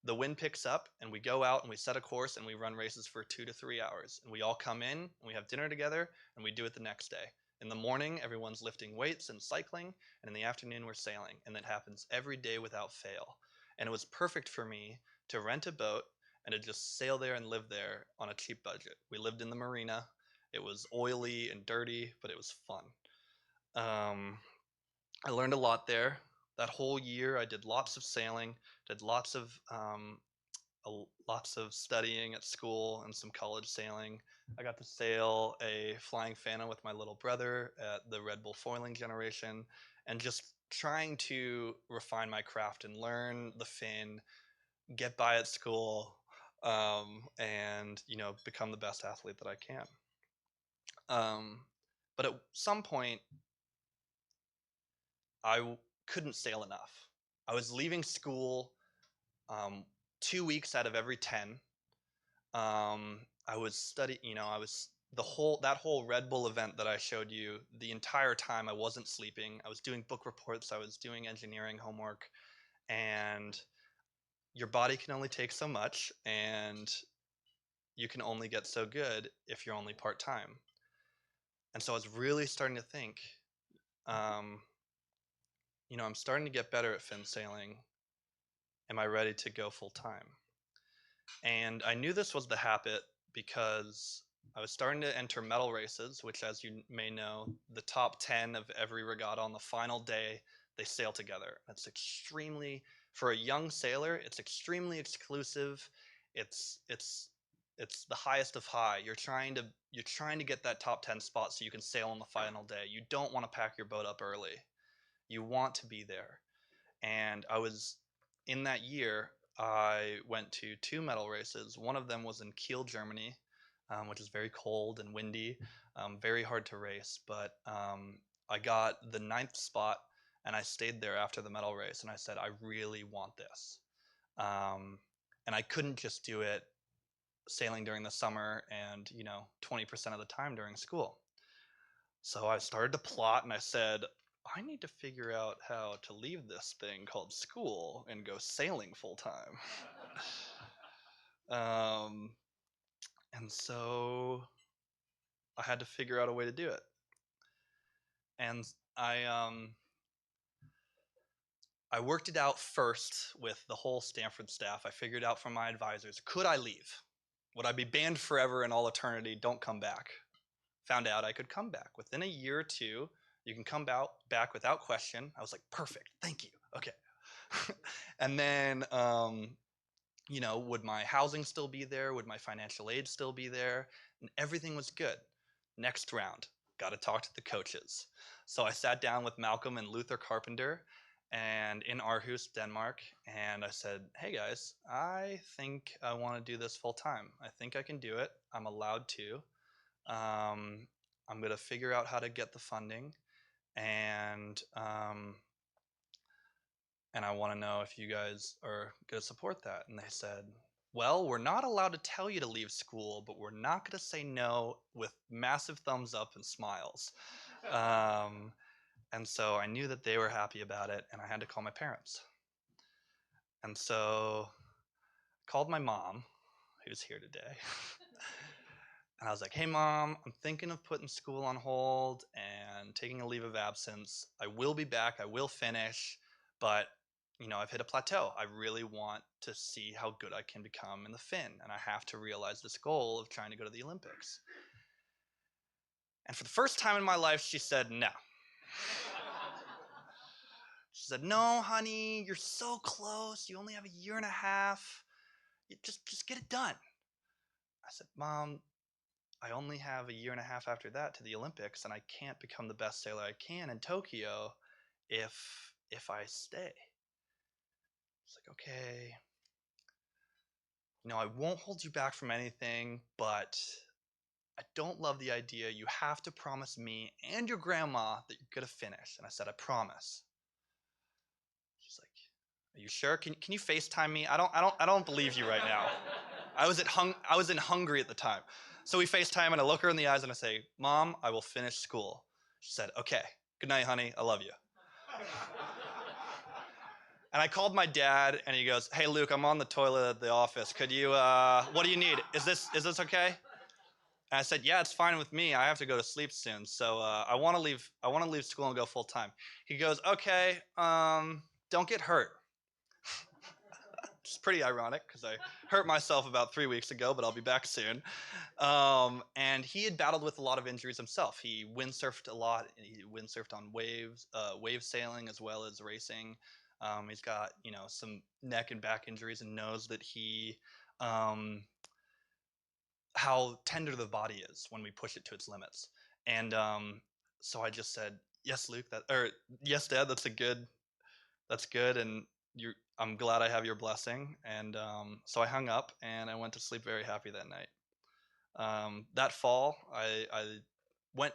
the wind picks up and we go out and we set a course and we run races for 2 to 3 hours. And we all come in and we have dinner together and we do it the next day. In the morning, everyone's lifting weights and cycling, and in the afternoon, we're sailing. And that happens every day without fail. And it was perfect for me to rent a boat and to just sail there and live there on a cheap budget. We lived in the marina. It was oily and dirty, but it was fun. I learned a lot there. That whole year, I did lots of sailing, did lots of studying at school and some college sailing. I got to sail a Flying Phantom with my little brother at the Red Bull foiling generation, and just trying to refine my craft and learn the fin, get by at school, and become the best athlete that I can. But at some point, I couldn't sail enough. I was leaving school 2 weeks out of every 10. I was that whole Red Bull event that I showed you, the entire time I wasn't sleeping. I was doing book reports, I was doing engineering homework, and your body can only take so much, and you can only get so good if you're only part-time. And so I was really starting to think, you know, I'm starting to get better at fin sailing. Am I ready to go full-time? And I knew this was the habit because I was starting to enter medal races, which, as you may know, the top 10 of every regatta on the final day, they sail together. It's extremely, for a young sailor, it's extremely exclusive. It's the highest of high. You're trying to get that top 10 spot so you can sail on the final day. You don't want to pack your boat up early. You want to be there. And I was, in that year, I went to 2 medal races. One of them was in Kiel, Germany, which is very cold and windy, very hard to race. But I got the 9th spot, and I stayed there after the medal race, and I said, I really want this. And I couldn't just do it sailing during the summer and, you know, 20% of the time during school. So I started to plot, and I said, I need to figure out how to leave this thing called school and go sailing full time. And so I had to figure out a way to do it. And I worked it out first with the whole Stanford staff. I figured out from my advisors, could I leave? Would I be banned forever in all eternity? Don't come back. Found out I could come back. Within a year or two, you can come back without question. I was like, perfect, thank you, okay. And then, you know, would my housing still be there? Would my financial aid still be there? And everything was good. Next round, got to talk to the coaches. So I sat down with Malcolm and Luther Carpenter and in Aarhus, Denmark, and I said, hey guys, I think I want to do this full time. I think I can do it. I'm allowed to. I'm going to figure out how to get the funding, and I want to know if you guys are going to support that. And they said, well, we're not allowed to tell you to leave school, but we're not going to say no, with massive thumbs up and smiles. And so I knew that they were happy about it, and I had to call my parents. And so I called my mom, who's here today. And I was like, hey mom, I'm thinking of putting school on hold and taking a leave of absence. I will be back, I will finish, but you know, I've hit a plateau. I really want to see how good I can become in the fin, and I have to realize this goal of trying to go to the Olympics. And for the first time in my life, she said no. She said, no, honey, you're so close. You only have a year and a half. Just get it done. I said, Mom, I only have a year and a half after that to the Olympics, and I can't become the best sailor I can in Tokyo if I stay. It's like, okay, you know, I won't hold you back from anything, but I don't love the idea. You have to promise me and your grandma that you're gonna finish. And I said, I promise. She's like, are you sure? Can you FaceTime me? I don't believe you right now. I was in Hungary at the time. So we FaceTime, and I look her in the eyes and I say, Mom, I will finish school. She said, okay, good night, honey, I love you. And I called my dad, and he goes, hey Luke, I'm on the toilet at the office. Could you, what do you need? Is this okay? And I said, yeah, it's fine with me. I have to go to sleep soon. So I want to leave school and go full time. He goes, okay, don't get hurt. Which is pretty ironic because I hurt myself about 3 weeks ago, but I'll be back soon. And he had battled with a lot of injuries himself. He windsurfed a lot. He windsurfed on waves, wave sailing as well as racing. He's got, you know, some neck and back injuries, and knows that how tender the body is when we push it to its limits. And so I just said, yes, Luke, yes, Dad, that's good, and I'm glad I have your blessing. And so I hung up, and I went to sleep very happy that night. That fall, I went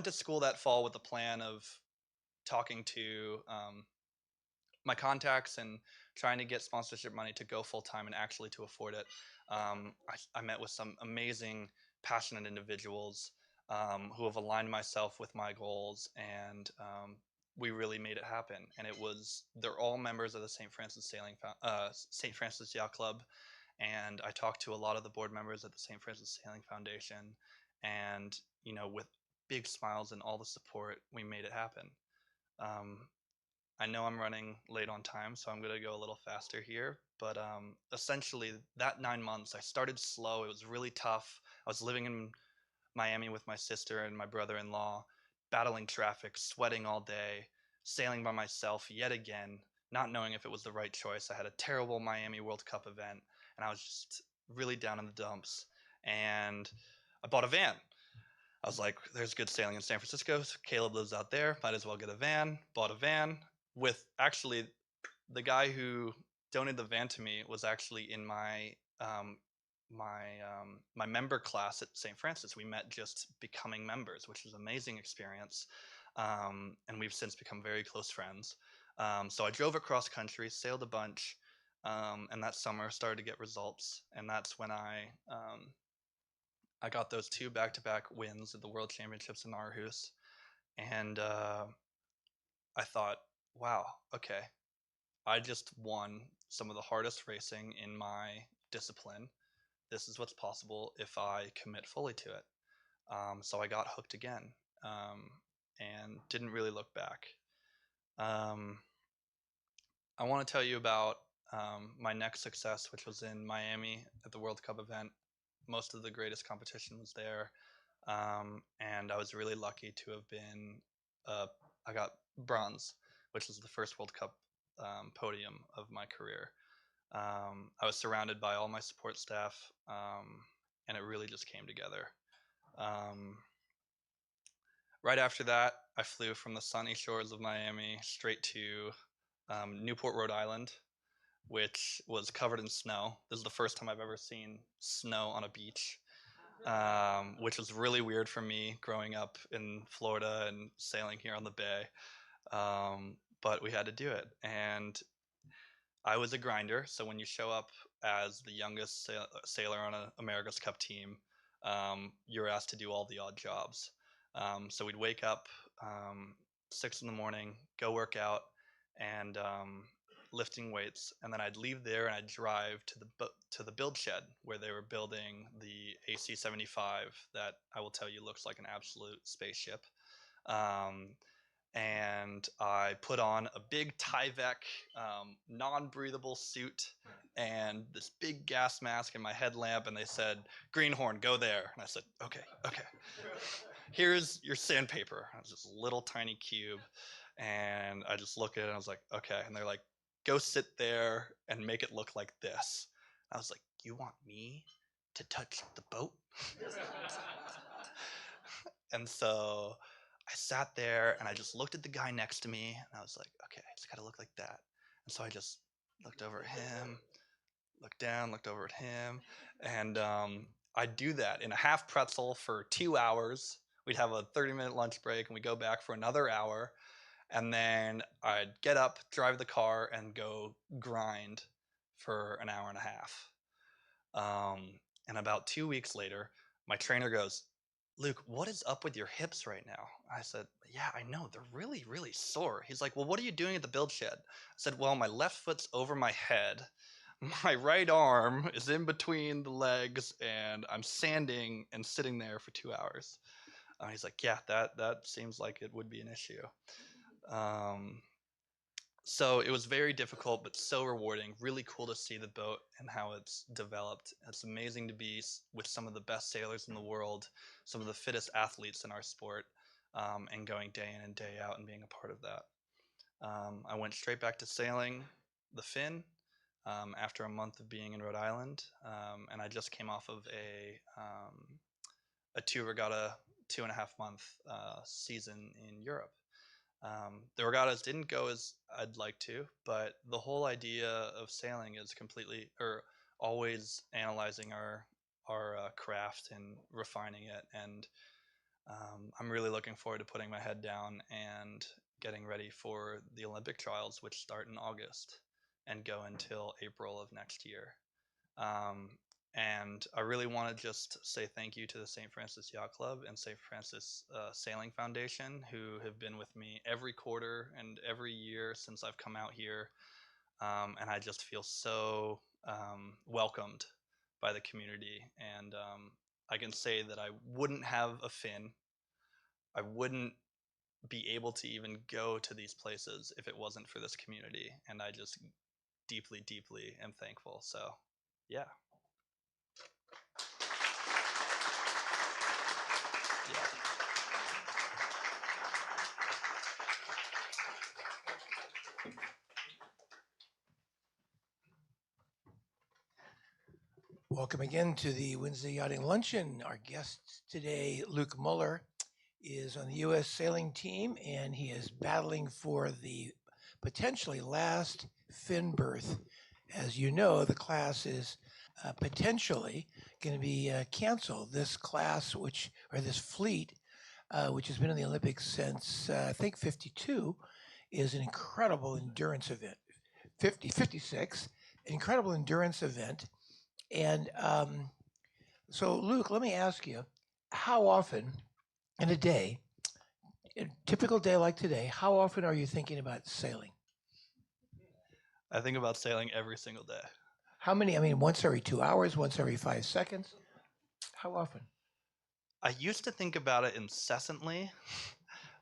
to school that fall with the plan of talking to my contacts and trying to get sponsorship money to go full time and actually to afford it. I met with some amazing passionate individuals who have aligned myself with my goals, and we really made it happen. And they're all members of the St. Francis St. Francis Yacht Club, and I talked to a lot of the board members at the St. Francis Sailing Foundation, and with big smiles and all the support, we made it happen. I know I'm running late on time, so I'm going to go a little faster here. But essentially, that 9 months, I started slow. It was really tough. I was living in Miami with my sister and my brother-in-law, battling traffic, sweating all day, sailing by myself yet again, not knowing if it was the right choice. I had a terrible Miami World Cup event, and I was just really down in the dumps. And I bought a van. I was like, there's good sailing in San Francisco. Caleb lives out there. Might as well get a van. Bought a van with actually the guy who donated the van to me was actually in my my member class at St. Francis. We met just becoming members, which was an amazing experience. And we've since become very close friends. So I drove across country, sailed a bunch, and that summer started to get results. And that's when I got those 2 back-to-back wins at the World Championships in Aarhus. And I thought, wow, okay, I just won some of the hardest racing in my discipline. This is what's possible if I commit fully to it. So I got hooked again and didn't really look back. I want to tell you about my next success, which was in Miami at the World Cup event. Most of the greatest competition was there, and I was really lucky to have been, I got bronze, which was the first World Cup podium of my career. I was surrounded by all my support staff, and it really just came together. Right after that, I flew from the sunny shores of Miami straight to Newport, Rhode Island, which was covered in snow. This is the first time I've ever seen snow on a beach, which was really weird for me growing up in Florida and sailing here on the bay. But we had to do it. And I was a grinder, so when you show up as the youngest sailor on an America's Cup team, you're asked to do all the odd jobs. So we'd wake up 6 in the morning, go work out, and lifting weights, and then I'd leave there and I'd drive to the build shed where they were building the AC-75 that I will tell you looks like an absolute spaceship. And I put on a big Tyvek non-breathable suit and this big gas mask and my headlamp, and they said, "Greenhorn, go there." And I said, okay. Here's your sandpaper. It was this little tiny cube, and I just look at it and I was like, okay. And they're like, go sit there and make it look like this. I was like, you want me to touch the boat? And so I sat there and I just looked at the guy next to me and I was like, okay, it's got to look like that. And so I just looked over at him, looked down, looked over at him, and I'd do that in a half pretzel for 2 hours. We'd have a 30-minute lunch break and we'd go back for another hour. And then I'd get up, drive the car, and go grind for an hour and a half. And about 2 weeks later, my trainer goes, "Luke, what is up with your hips right now?" I said, "Yeah, I know. They're really, really sore." He's like, "Well, what are you doing at the build shed?" I said, "Well, my left foot's over my head. My right arm is in between the legs, and I'm sanding and sitting there for 2 hours." He's like, "Yeah, that seems like it would be an issue." So it was very difficult, but so rewarding. Really cool to see the boat and how it's developed. It's amazing to be with some of the best sailors in the world, some of the fittest athletes in our sport, and going day in and day out and being a part of that. I went straight back to sailing the Finn after a month of being in Rhode Island, and I just came off of a 2 regatta, 2.5 month season in Europe. The regattas didn't go as I'd like to, but the whole idea of sailing is always analyzing our craft and refining it. And I'm really looking forward to putting my head down and getting ready for the Olympic trials, which start in August and go until April of next year. And I really want to just say thank you to the St. Francis Yacht Club and St. Francis Sailing Foundation, who have been with me every quarter and every year since I've come out here. And I just feel so welcomed by the community. And I can say that I wouldn't have a fin. I wouldn't be able to even go to these places if it wasn't for this community. And I just deeply, deeply am thankful. So, yeah. Welcome again to the Wednesday Yachting Luncheon. Our guest today, Luke Muller, is on the U.S. sailing team, and he is battling for the potentially last fin berth. As you know, the class is potentially going to be canceled. This class, this fleet, which has been in the Olympics since I think 52, is an incredible endurance event. 56, incredible endurance event. And so, Luke, let me ask you, how often in a day, a typical day like today, how often are you thinking about sailing? I think about sailing every single day. How many? I mean, once every 2 hours, once every 5 seconds? How often? I used to think about it incessantly,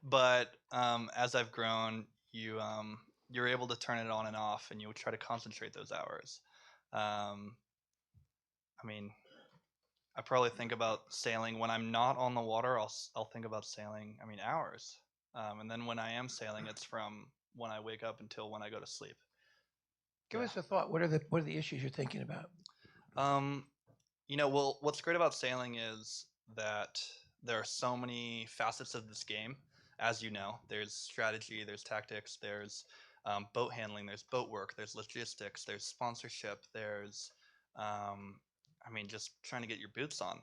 but as I've grown, you're able to turn it on and off, and you try to concentrate those hours. I mean, I probably think about sailing when I'm not on the water. I'll think about sailing. I mean, hours, and then when I am sailing, it's from when I wake up until when I go to sleep. Give us a thought. What are the issues you're thinking about? Well, what's great about sailing is that there are so many facets of this game. As you know, there's strategy, there's tactics, there's boat handling, there's boat work, there's logistics, there's sponsorship, there's just trying to get your boots on.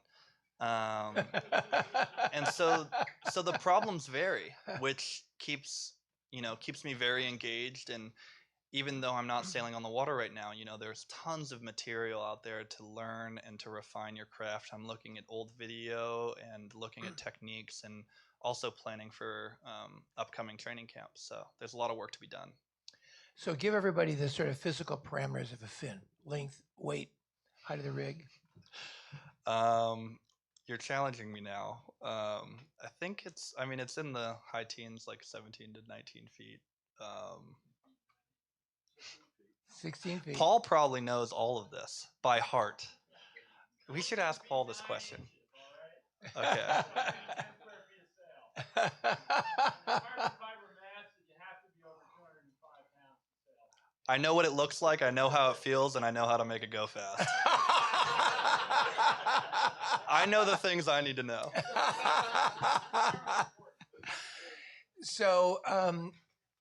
And so the problems vary, which keeps me very engaged. And even though I'm not sailing on the water right now, there's tons of material out there to learn and to refine your craft. I'm looking at old video and looking at techniques, and also planning for upcoming training camps. So there's a lot of work to be done. So give everybody the sort of physical parameters of a fin: length, weight, height of the rig. You're challenging me now. I think it's in the high teens, like 17 to 19 feet. 16 feet. Paul probably knows all of this by heart. We should ask Paul this question. Okay. I know what it looks like, I know how it feels, and I know how to make it go fast. I know the things I need to know. So,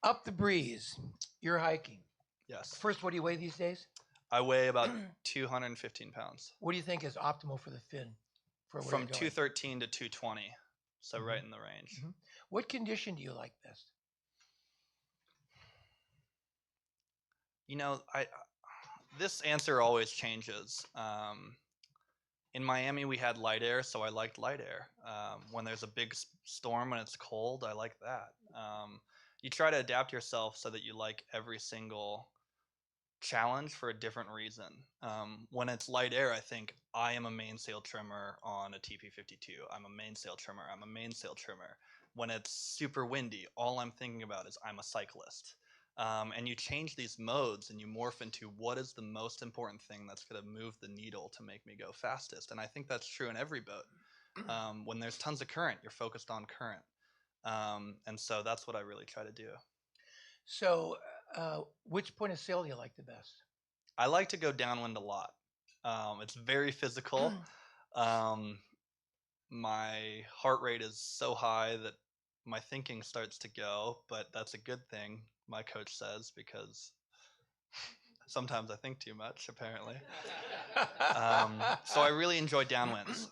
up the breeze, you're hiking. Yes. First, what do you weigh these days? I weigh about 215 pounds. What do you think is optimal for the fin? From 213 to 220, so right in the range. Mm-hmm. What condition do you like best? This answer always changes. In Miami, we had light air, so I liked light air. When there's a big storm and it's cold, I like that. You try to adapt yourself so that you like every single challenge for a different reason. When it's light air, I think I am a mainsail trimmer on a TP52. I'm a mainsail trimmer. I'm a mainsail trimmer. When it's super windy, all I'm thinking about is I'm a cyclist. And you change these modes and you morph into what is the most important thing that's going to move the needle to make me go fastest. And I think that's true in every boat. When there's tons of current, you're focused on current. And so that's what I really try to do. So which point of sail do you like the best? I like to go downwind a lot. It's very physical. My heart rate is so high that my thinking starts to go, but that's a good thing, my coach says, because sometimes I think too much, apparently. So I really enjoy downwinds.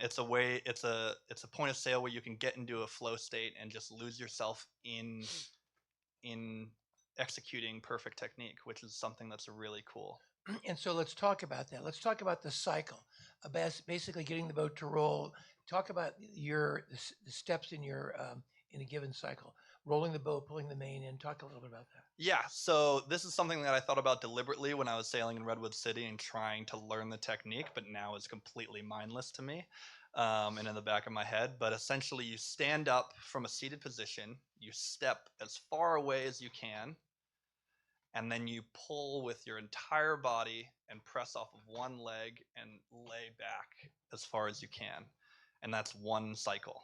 It's a point of sail where you can get into a flow state and just lose yourself in executing perfect technique, which is something that's really cool. And so let's talk about that. Let's talk about the cycle, basically getting the boat to roll. Talk about the steps in your in a given cycle. Rolling the boat, pulling the main in. Talk a little bit about that. Yeah, so this is something that I thought about deliberately when I was sailing in Redwood City and trying to learn the technique, but now is completely mindless to me and in the back of my head. But essentially, you stand up from a seated position, you step as far away as you can, and then you pull with your entire body and press off of one leg and lay back as far as you can. And that's one cycle.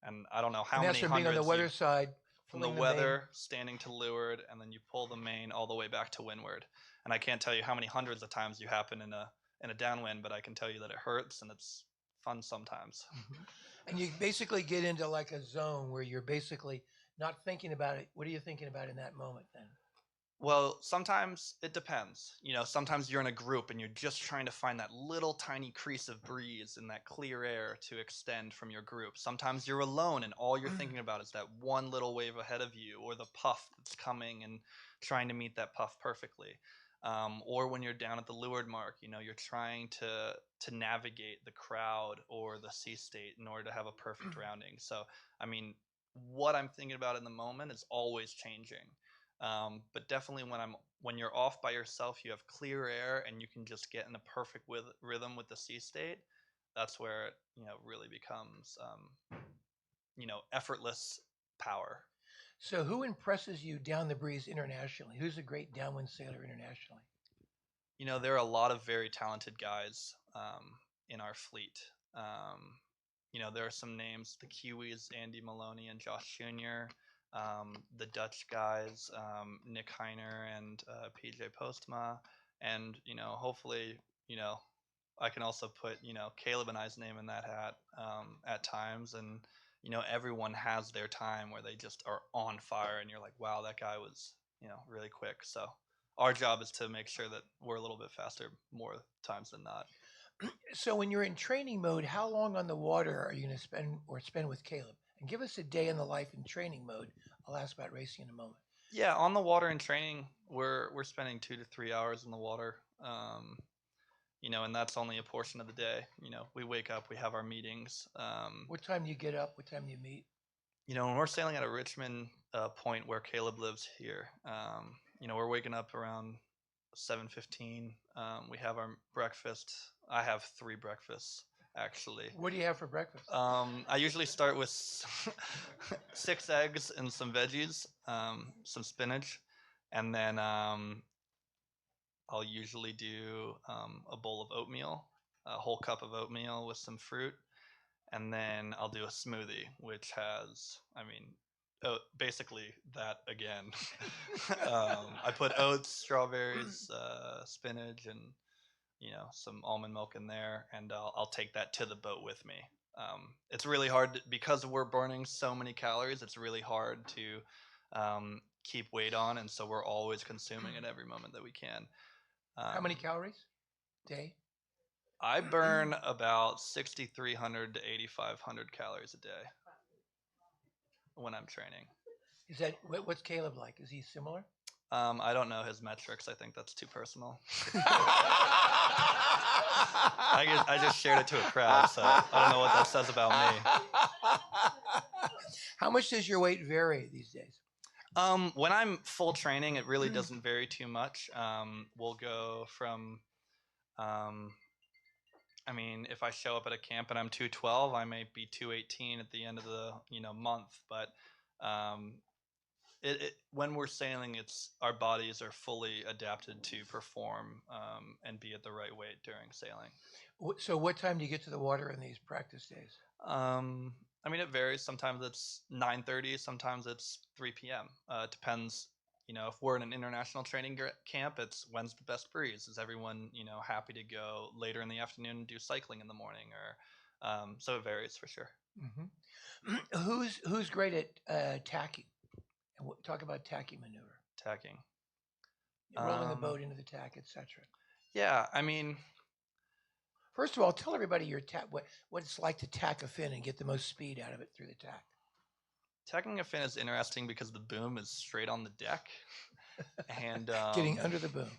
And I don't know how and many that's from hundreds being on the weather side. from the weather, standing to leeward, and then you pull the main all the way back to windward. And I can't tell you how many hundreds of times you happen in a downwind, but I can tell you that it hurts and it's fun sometimes. And you basically get into like a zone where you're basically not thinking about it. What are you thinking about in that moment then? Well, sometimes it depends. Sometimes you're in a group and you're just trying to find that little tiny crease of breeze and that clear air to extend from your group. Sometimes you're alone and all you're thinking about is that one little wave ahead of you or the puff that's coming and trying to meet that puff perfectly. Or when you're down at the leeward mark, you're trying to navigate the crowd or the sea state in order to have a perfect rounding. So, what I'm thinking about in the moment is always changing. But definitely when you're off by yourself, you have clear air and you can just get in a perfect rhythm with the sea state. That's where it really becomes effortless power. So who impresses you down the breeze internationally? Who's a great downwind sailor internationally? There are a lot of very talented guys in our fleet. There are some names: the Kiwis, Andy Maloney and Josh Jr., the Dutch guys, Nick Heiner and PJ Postma, and hopefully I can also put Caleb and I's name in that hat at times, and everyone has their time where they just are on fire, and you're like, wow, that guy was really quick. So our job is to make sure that we're a little bit faster more times than not. So when you're in training mode, how long on the water are you going to spend with Caleb? And give us a day in the life in training mode. I'll ask about racing in a moment. Yeah, on the water in training, we're spending 2 to 3 hours in the water, and that's only a portion of the day. We wake up, we have our meetings. What time do you get up? What time do you meet? When we're sailing at a Richmond point where Caleb lives here, we're waking up around 7:15. We have our breakfast. I have 3 breakfasts. Actually. What do you have for breakfast? I usually start with 6 eggs and some veggies, some spinach, and then I'll usually do a bowl of oatmeal, a whole cup of oatmeal with some fruit, and then I'll do a smoothie, which has, basically that again. I put oats, strawberries, spinach, and some almond milk in there, and I'll take that to the boat with me. It's really hard because we're burning so many calories. It's really hard to keep weight on, and so we're always consuming it every moment that we can. How many calories a day? I burn about 6,300 to 8,500 calories a day when I'm training. Is that what's Caleb like? Is he similar? I don't know his metrics. I think that's too personal. I just shared it to a crowd, so I don't know what that says about me. How much does your weight vary these days? When I'm full training, it really doesn't vary too much. We'll go from, if I show up at a camp and I'm 212, I may be 218 at the end of the month, but when we're sailing, our bodies are fully adapted to perform and be at the right weight during sailing. So what time do you get to the water in these practice days? It varies. Sometimes it's 9:30, sometimes it's 3 p.m. It depends. If we're in an international training camp, it's when's the best breeze? Is everyone happy to go later in the afternoon and do cycling in the morning? Or so it varies for sure. Mm-hmm. Who's great at tacking? And talk about tacking maneuver. Tacking. Rolling the boat into the tack, etc. Yeah, First of all, tell everybody your what it's like to tack a fin and get the most speed out of it through the tack. Tacking a fin is interesting because the boom is straight on the deck, and getting under the boom.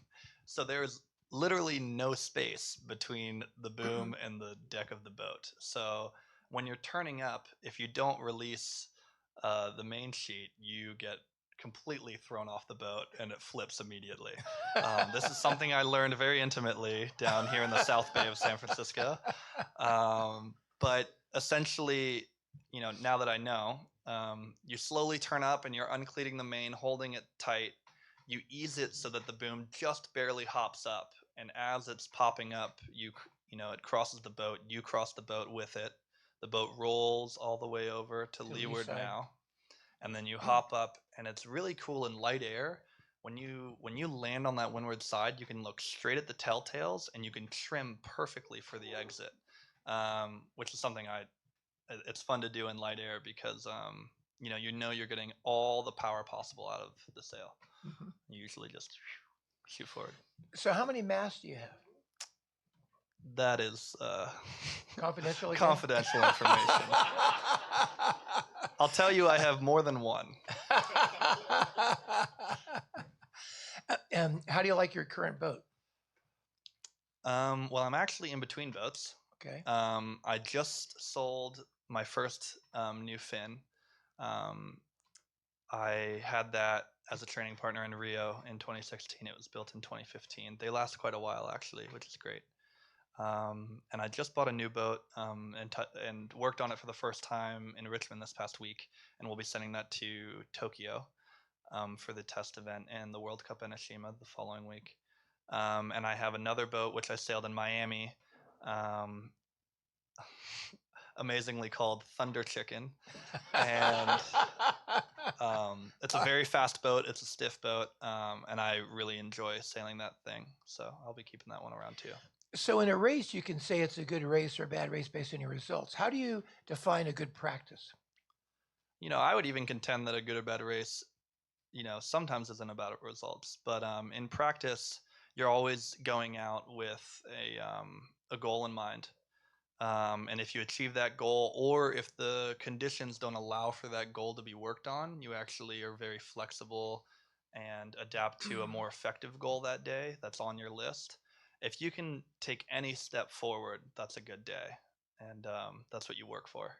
So there's literally no space between the boom and the deck of the boat. So when you're turning up, if you don't release the main sheet, you get completely thrown off the boat and it flips immediately. This is something I learned very intimately down here in the South Bay of San Francisco. But essentially, now that I know, you slowly turn up and you're uncleating the main, holding it tight. You ease it so that the boom just barely hops up, and as it's popping up, it crosses the boat. You cross the boat with it. The boat rolls all the way over to leeward now, and then you hop up, and it's really cool in light air. When you land on that windward side, you can look straight at the telltales, and you can trim perfectly for the exit, which is something it's fun to do in light air because you're getting all the power possible out of the sail. Mm-hmm. You usually just shoot forward. So how many masts do you have? That is confidential information. I'll tell you, I have more than one. How do you like your current boat? Well, I'm actually in between boats. Okay. I just sold my first new fin. I had that as a training partner in Rio in 2016. It was built in 2015. They last quite a while, actually, which is great. And I just bought a new boat and worked on it for the first time in Richmond this past week, and we'll be sending that to Tokyo for the test event and the World Cup in Enoshima the following week. And I have another boat which I sailed in Miami, amazingly called Thunder Chicken, and it's a very fast boat. It's a stiff boat, and I really enjoy sailing that thing. So I'll be keeping that one around too. So in a race, you can say it's a good race or a bad race based on your results. How do you define a good practice? I would even contend that a good or bad race, sometimes isn't about results. But in practice, you're always going out with a goal in mind. And if you achieve that goal, or if the conditions don't allow for that goal to be worked on, you actually are very flexible and adapt to a more effective goal that day that's on your list. If you can take any step forward, that's a good day. And that's what you work for.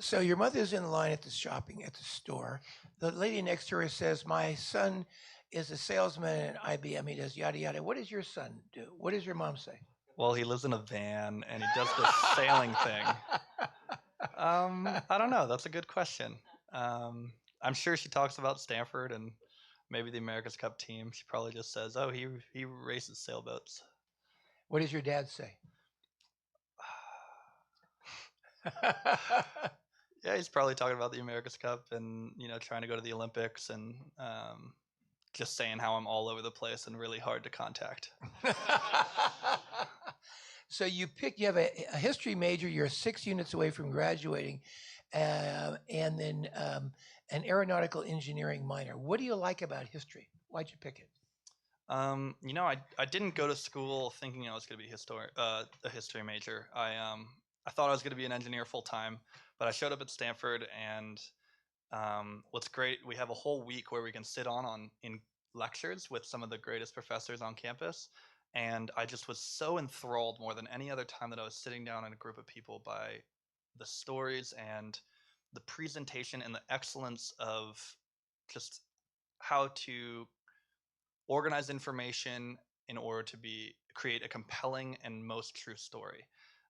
So your mother's in line at the store. The lady next to her says, my son is a salesman at IBM. He does yada, yada. What does your son do? What does your mom say? Well, he lives in a van and he does this sailing thing. I don't know. That's a good question. I'm sure she talks about Stanford and maybe the America's Cup team. She probably just says, oh, he races sailboats. What does your dad say? Yeah, he's probably talking about the America's Cup and, trying to go to the Olympics and just saying how I'm all over the place and really hard to contact. So you have a history major. You're 6 units away from graduating, and then an aeronautical engineering minor. What do you like about history? Why'd you pick it? I didn't go to school thinking I was going to be a history major. I thought I was going to be an engineer full time, but I showed up at Stanford, and what's great, we have a whole week where we can sit in lectures with some of the greatest professors on campus. And I just was so enthralled more than any other time that I was sitting down in a group of people by the stories and the presentation and the excellence of just how to organize information in order to create a compelling and most true story.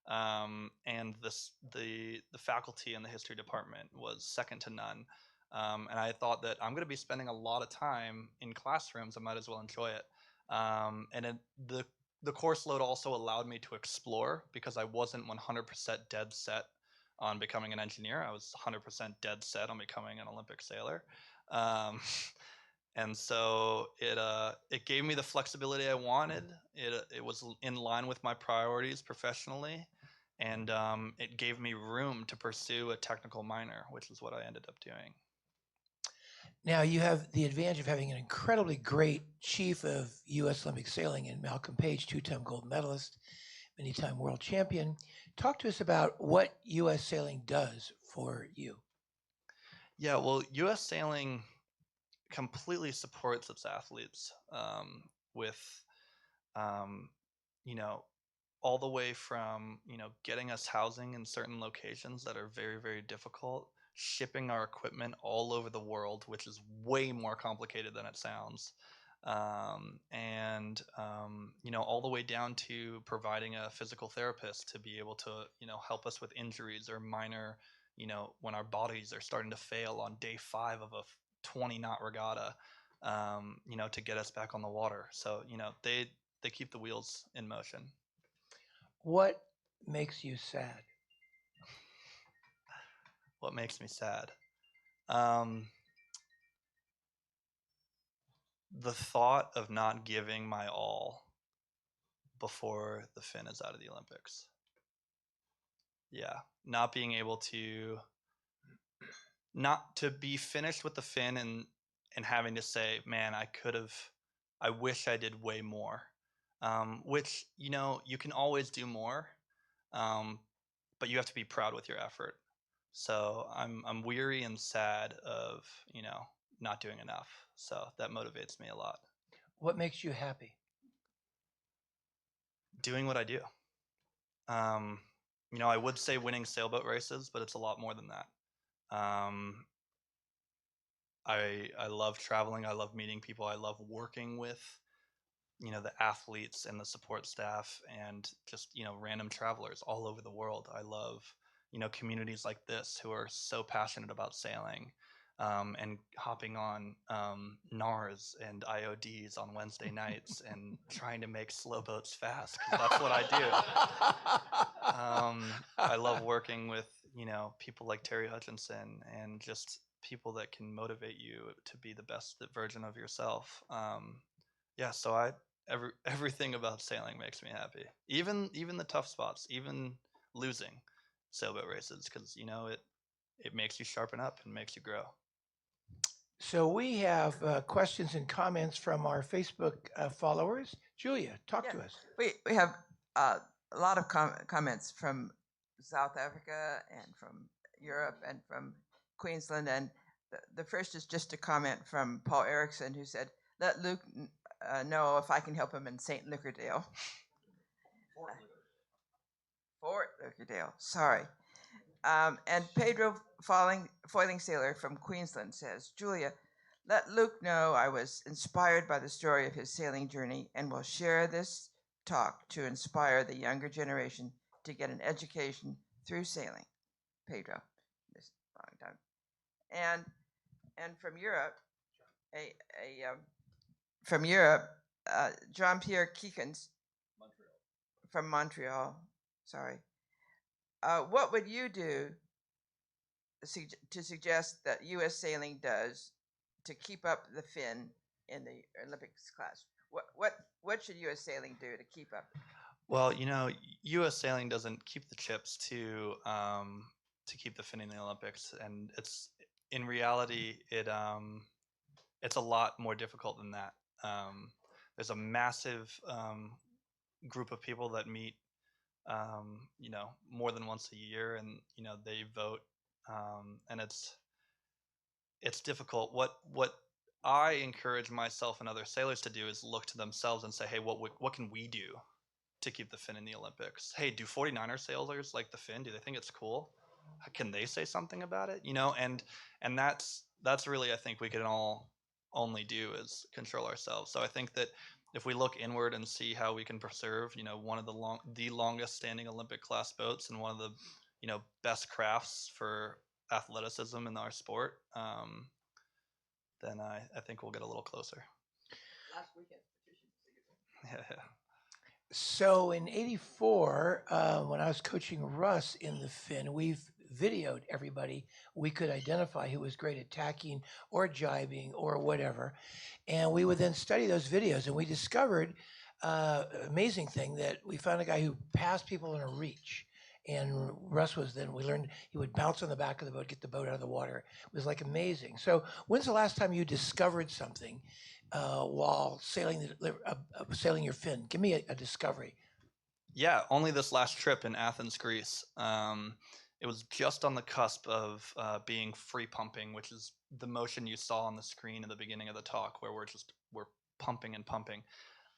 And the faculty in the history department was second to none. And I thought that I'm going to be spending a lot of time in classrooms. I might as well enjoy it. The course load also allowed me to explore because I wasn't 100% dead set on becoming an engineer. I was 100% dead set on becoming an Olympic sailor. And so it gave me the flexibility I wanted. It was in line with my priorities professionally, and it gave me room to pursue a technical minor, which is what I ended up doing. Now, you have the advantage of having an incredibly great chief of U.S. Olympic sailing in Malcolm Page, 2-time gold medalist, many-time world champion. Talk to us about what U.S. sailing does for you. Yeah, well, U.S. sailing completely supports its athletes with you know, all the way from, you know, getting us housing in certain locations that are very, very difficult, shipping our equipment all over the world, which is way more complicated than it sounds. You know, all the way down to providing a physical therapist to be able to, you know, help us with injuries or minor, you know, when our bodies are starting to fail on day 5 of a 20-knot regatta, you know, to get us back on the water. So, you know, they keep the wheels in motion. What makes you sad? What makes me sad? The thought of not giving my all before the fin is out of the Olympics. Yeah, not being able to, not to be finished with the fin and having to say, man, I wish I did way more. Which, you know, you can always do more, but you have to be proud with your effort. So I'm weary and sad of, you know, not doing enough. So that motivates me a lot. What makes you happy? Doing what I do. You know, I would say winning sailboat races, but it's a lot more than that. I love traveling. I love meeting people. I love working with, you know, the athletes and the support staff and just, you know, random travelers all over the world. I love, you know, communities like this who are so passionate about sailing, and hopping on NARS and IODs on Wednesday nights and trying to make slow boats fast, because that's what I do. I love working with, you know, people like Terry Hutchinson and just people that can motivate you to be the best version of yourself. Yeah, so everything about sailing makes me happy. Even the tough spots, even losing sailboat races, because, you know, it makes you sharpen up and makes you grow. So we have questions and comments from our Facebook followers. Julia, talk to us. We have a lot of comments from South Africa and from Europe and from Queensland. And the first is just a comment from Paul Erickson, who said, let Luke know if I can help him in St. Lucardale. Fort Lucardale, sorry. And Pedro Foiling Sailor from Queensland says, Julia, let Luke know I was inspired by the story of his sailing journey and will share this talk to inspire the younger generation to get an education through sailing. Pedro, this long time. And from Europe, Jean-Pierre Keekins from Montreal, sorry. What would you do to suggest that U.S. sailing does to keep up the fin in the Olympics class? What should U.S. sailing do to keep up? Well, you know, U.S. sailing doesn't keep the chips to keep the fin in the Olympics, and it's in reality it's a lot more difficult than that. There's a massive group of people that meet, you know, more than once a year, and, you know, they vote, and it's difficult. What I encourage myself and other sailors to do is look to themselves and say, hey, what can we do to keep the fin in the Olympics? Hey, do 49er sailors like the fin? Do they think it's cool? Can they say something about it? You know, and that's really, I think, we can all only do is control ourselves. So I think that if we look inward and see how we can preserve, you know, one of the longest standing Olympic class boats and one of the, you know, best crafts for athleticism in our sport, then I think we'll get a little closer. Last weekend. Yeah. So in '84, when I was coaching Russ in the fin, we've videoed everybody we could identify who was great at tacking or jibing or whatever. And we would then study those videos, and we discovered amazing thing that we found a guy who passed people in a reach. And Russ we learned he would bounce on the back of the boat, get the boat out of the water. It was like amazing. So when's the last time you discovered something while sailing your fin? Give me a discovery. Yeah, only this last trip in Athens, Greece. It was just on the cusp of being free pumping, which is the motion you saw on the screen at the beginning of the talk, where we're pumping and pumping.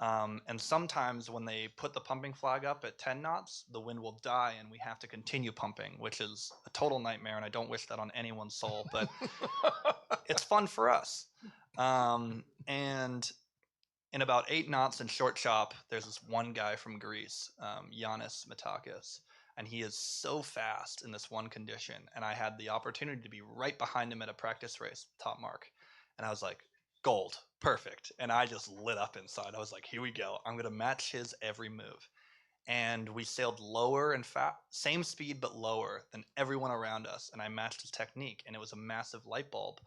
And sometimes when they put the pumping flag up at 10 knots, the wind will die and we have to continue pumping, which is a total nightmare. And I don't wish that on anyone's soul, but it's fun for us. And in about 8 knots in short chop, there's this one guy from Greece, Yannis Matakis, and he is so fast in this one condition. And I had the opportunity to be right behind him at a practice race, top mark. And I was like, gold, perfect. And I just lit up inside. I was like, here we go. I'm going to match his every move. And we sailed lower and same speed, but lower than everyone around us. And I matched his technique, and it was a massive light bulb.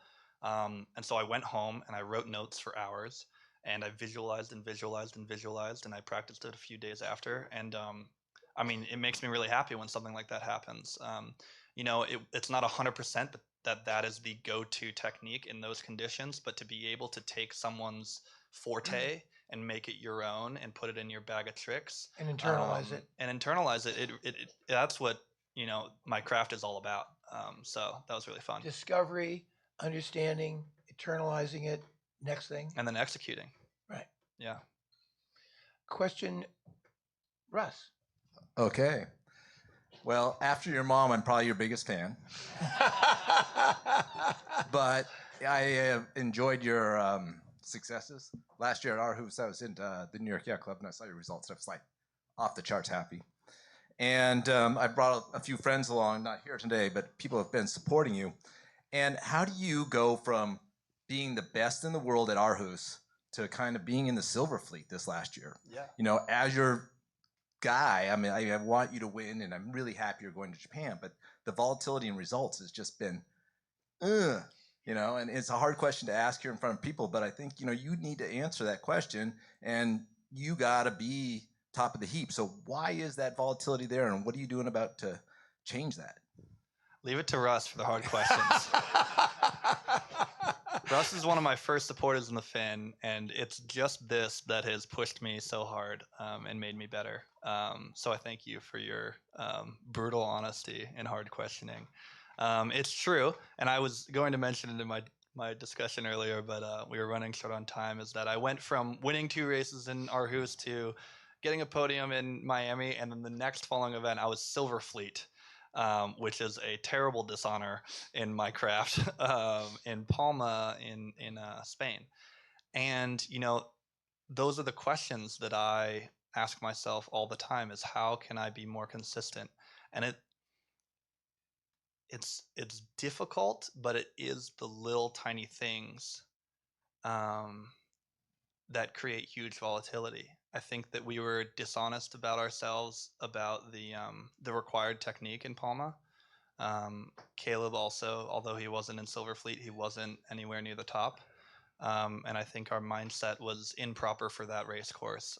And so I went home and I wrote notes for hours, and I visualized and visualized and visualized, and I practiced it a few days after. And I mean, it makes me really happy when something like that happens. You know, it's not 100% that is the go-to technique in those conditions, but to be able to take someone's forte and make it your own and put it in your bag of tricks and internalize it. And internalize it. That's what, you know, my craft is all about. So that was really fun. Discovery, understanding, internalizing it, next thing. And then executing. Right. Yeah. Question, Russ. Okay. Well, after your mom, I'm probably your biggest fan. But I enjoyed your successes. Last year at Aarhus, I was in the New York Yacht Club, and I saw your results. I was like off the charts happy. And I brought a few friends along, not here today, but people have been supporting you. And how do you go from being the best in the world at Aarhus to kind of being in the Silver Fleet this last year? Yeah. You know, as your guy, I mean, I want you to win, and I'm really happy you're going to Japan, but the volatility in results has just been, you know, and it's a hard question to ask here in front of people, but I think, you know, you need to answer that question, and you got to be top of the heap. So why is that volatility there, and what are you doing about to change that? Leave it to Russ for the hard questions. Russ is one of my first supporters in the Fin, and it's just this that has pushed me so hard and made me better. So I thank you for your brutal honesty and hard questioning. It's true, and I was going to mention it in my discussion earlier, but we were running short on time, is that I went from winning 2 races in Aarhus to getting a podium in Miami, and then the next following event, I was Silver Fleet. Which is a terrible dishonor in my craft, in Palma in Spain. And, you know, those are the questions that I ask myself all the time, is how can I be more consistent? And it's difficult, but it is the little tiny things that create huge volatility. I think that we were dishonest about ourselves about the required technique in Palma. Caleb also, although he wasn't in Silver Fleet, he wasn't anywhere near the top. And I think our mindset was improper for that race course.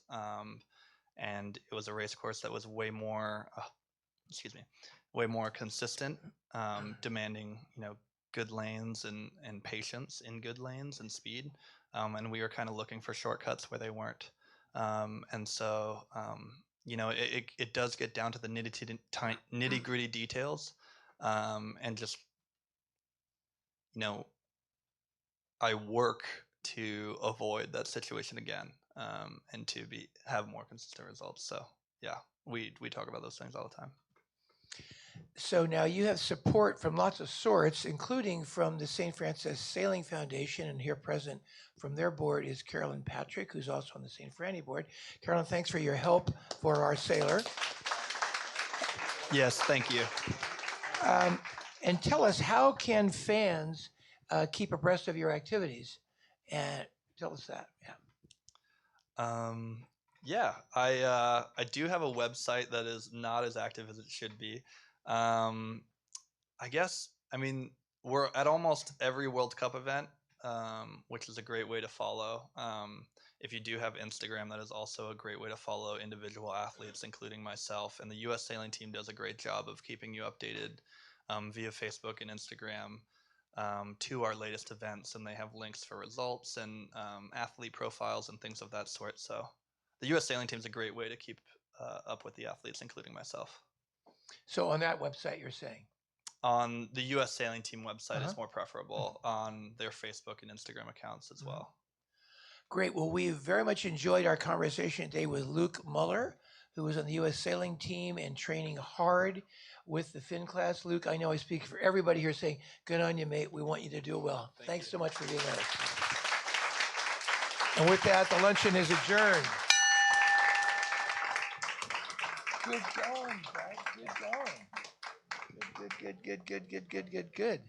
And it was a race course that was way more consistent, demanding, you know, good lanes and patience in good lanes and speed. And we were kind of looking for shortcuts where they weren't. And so, you know, it does get down to the nitty gritty details. And just, you know, I work to avoid that situation again, and to have more consistent results. So yeah, we talk about those things all the time. So now you have support from lots of sorts, including from the St. Francis Sailing Foundation, and here present from their board is Carolyn Patrick, who's also on the St. Franny board. Carolyn, thanks for your help for our sailor. Yes, thank you. And tell us, how can fans keep abreast of your activities? And tell us that. Yeah, I do have a website that is not as active as it should be. I guess, I mean, we're at almost every World Cup event, which is a great way to follow. If you do have Instagram, that is also a great way to follow individual athletes, including myself. And the U.S. sailing team does a great job of keeping you updated via Facebook and Instagram to our latest events. And they have links for results and athlete profiles and things of that sort. So the U.S. sailing team is a great way to keep up with the athletes, including myself. So on that website, you're saying? On the U.S. sailing team website is more preferable, on their Facebook and Instagram accounts as well. Great. Well, we very much enjoyed our conversation today with Luke Muller, who was on the U.S. sailing team and training hard with the Finn class. Luke, I know I speak for everybody here saying, good on you, mate. We want you to do well. Thanks so much for being with us. And with that, the luncheon is adjourned. Good going, guys. Good going. Good.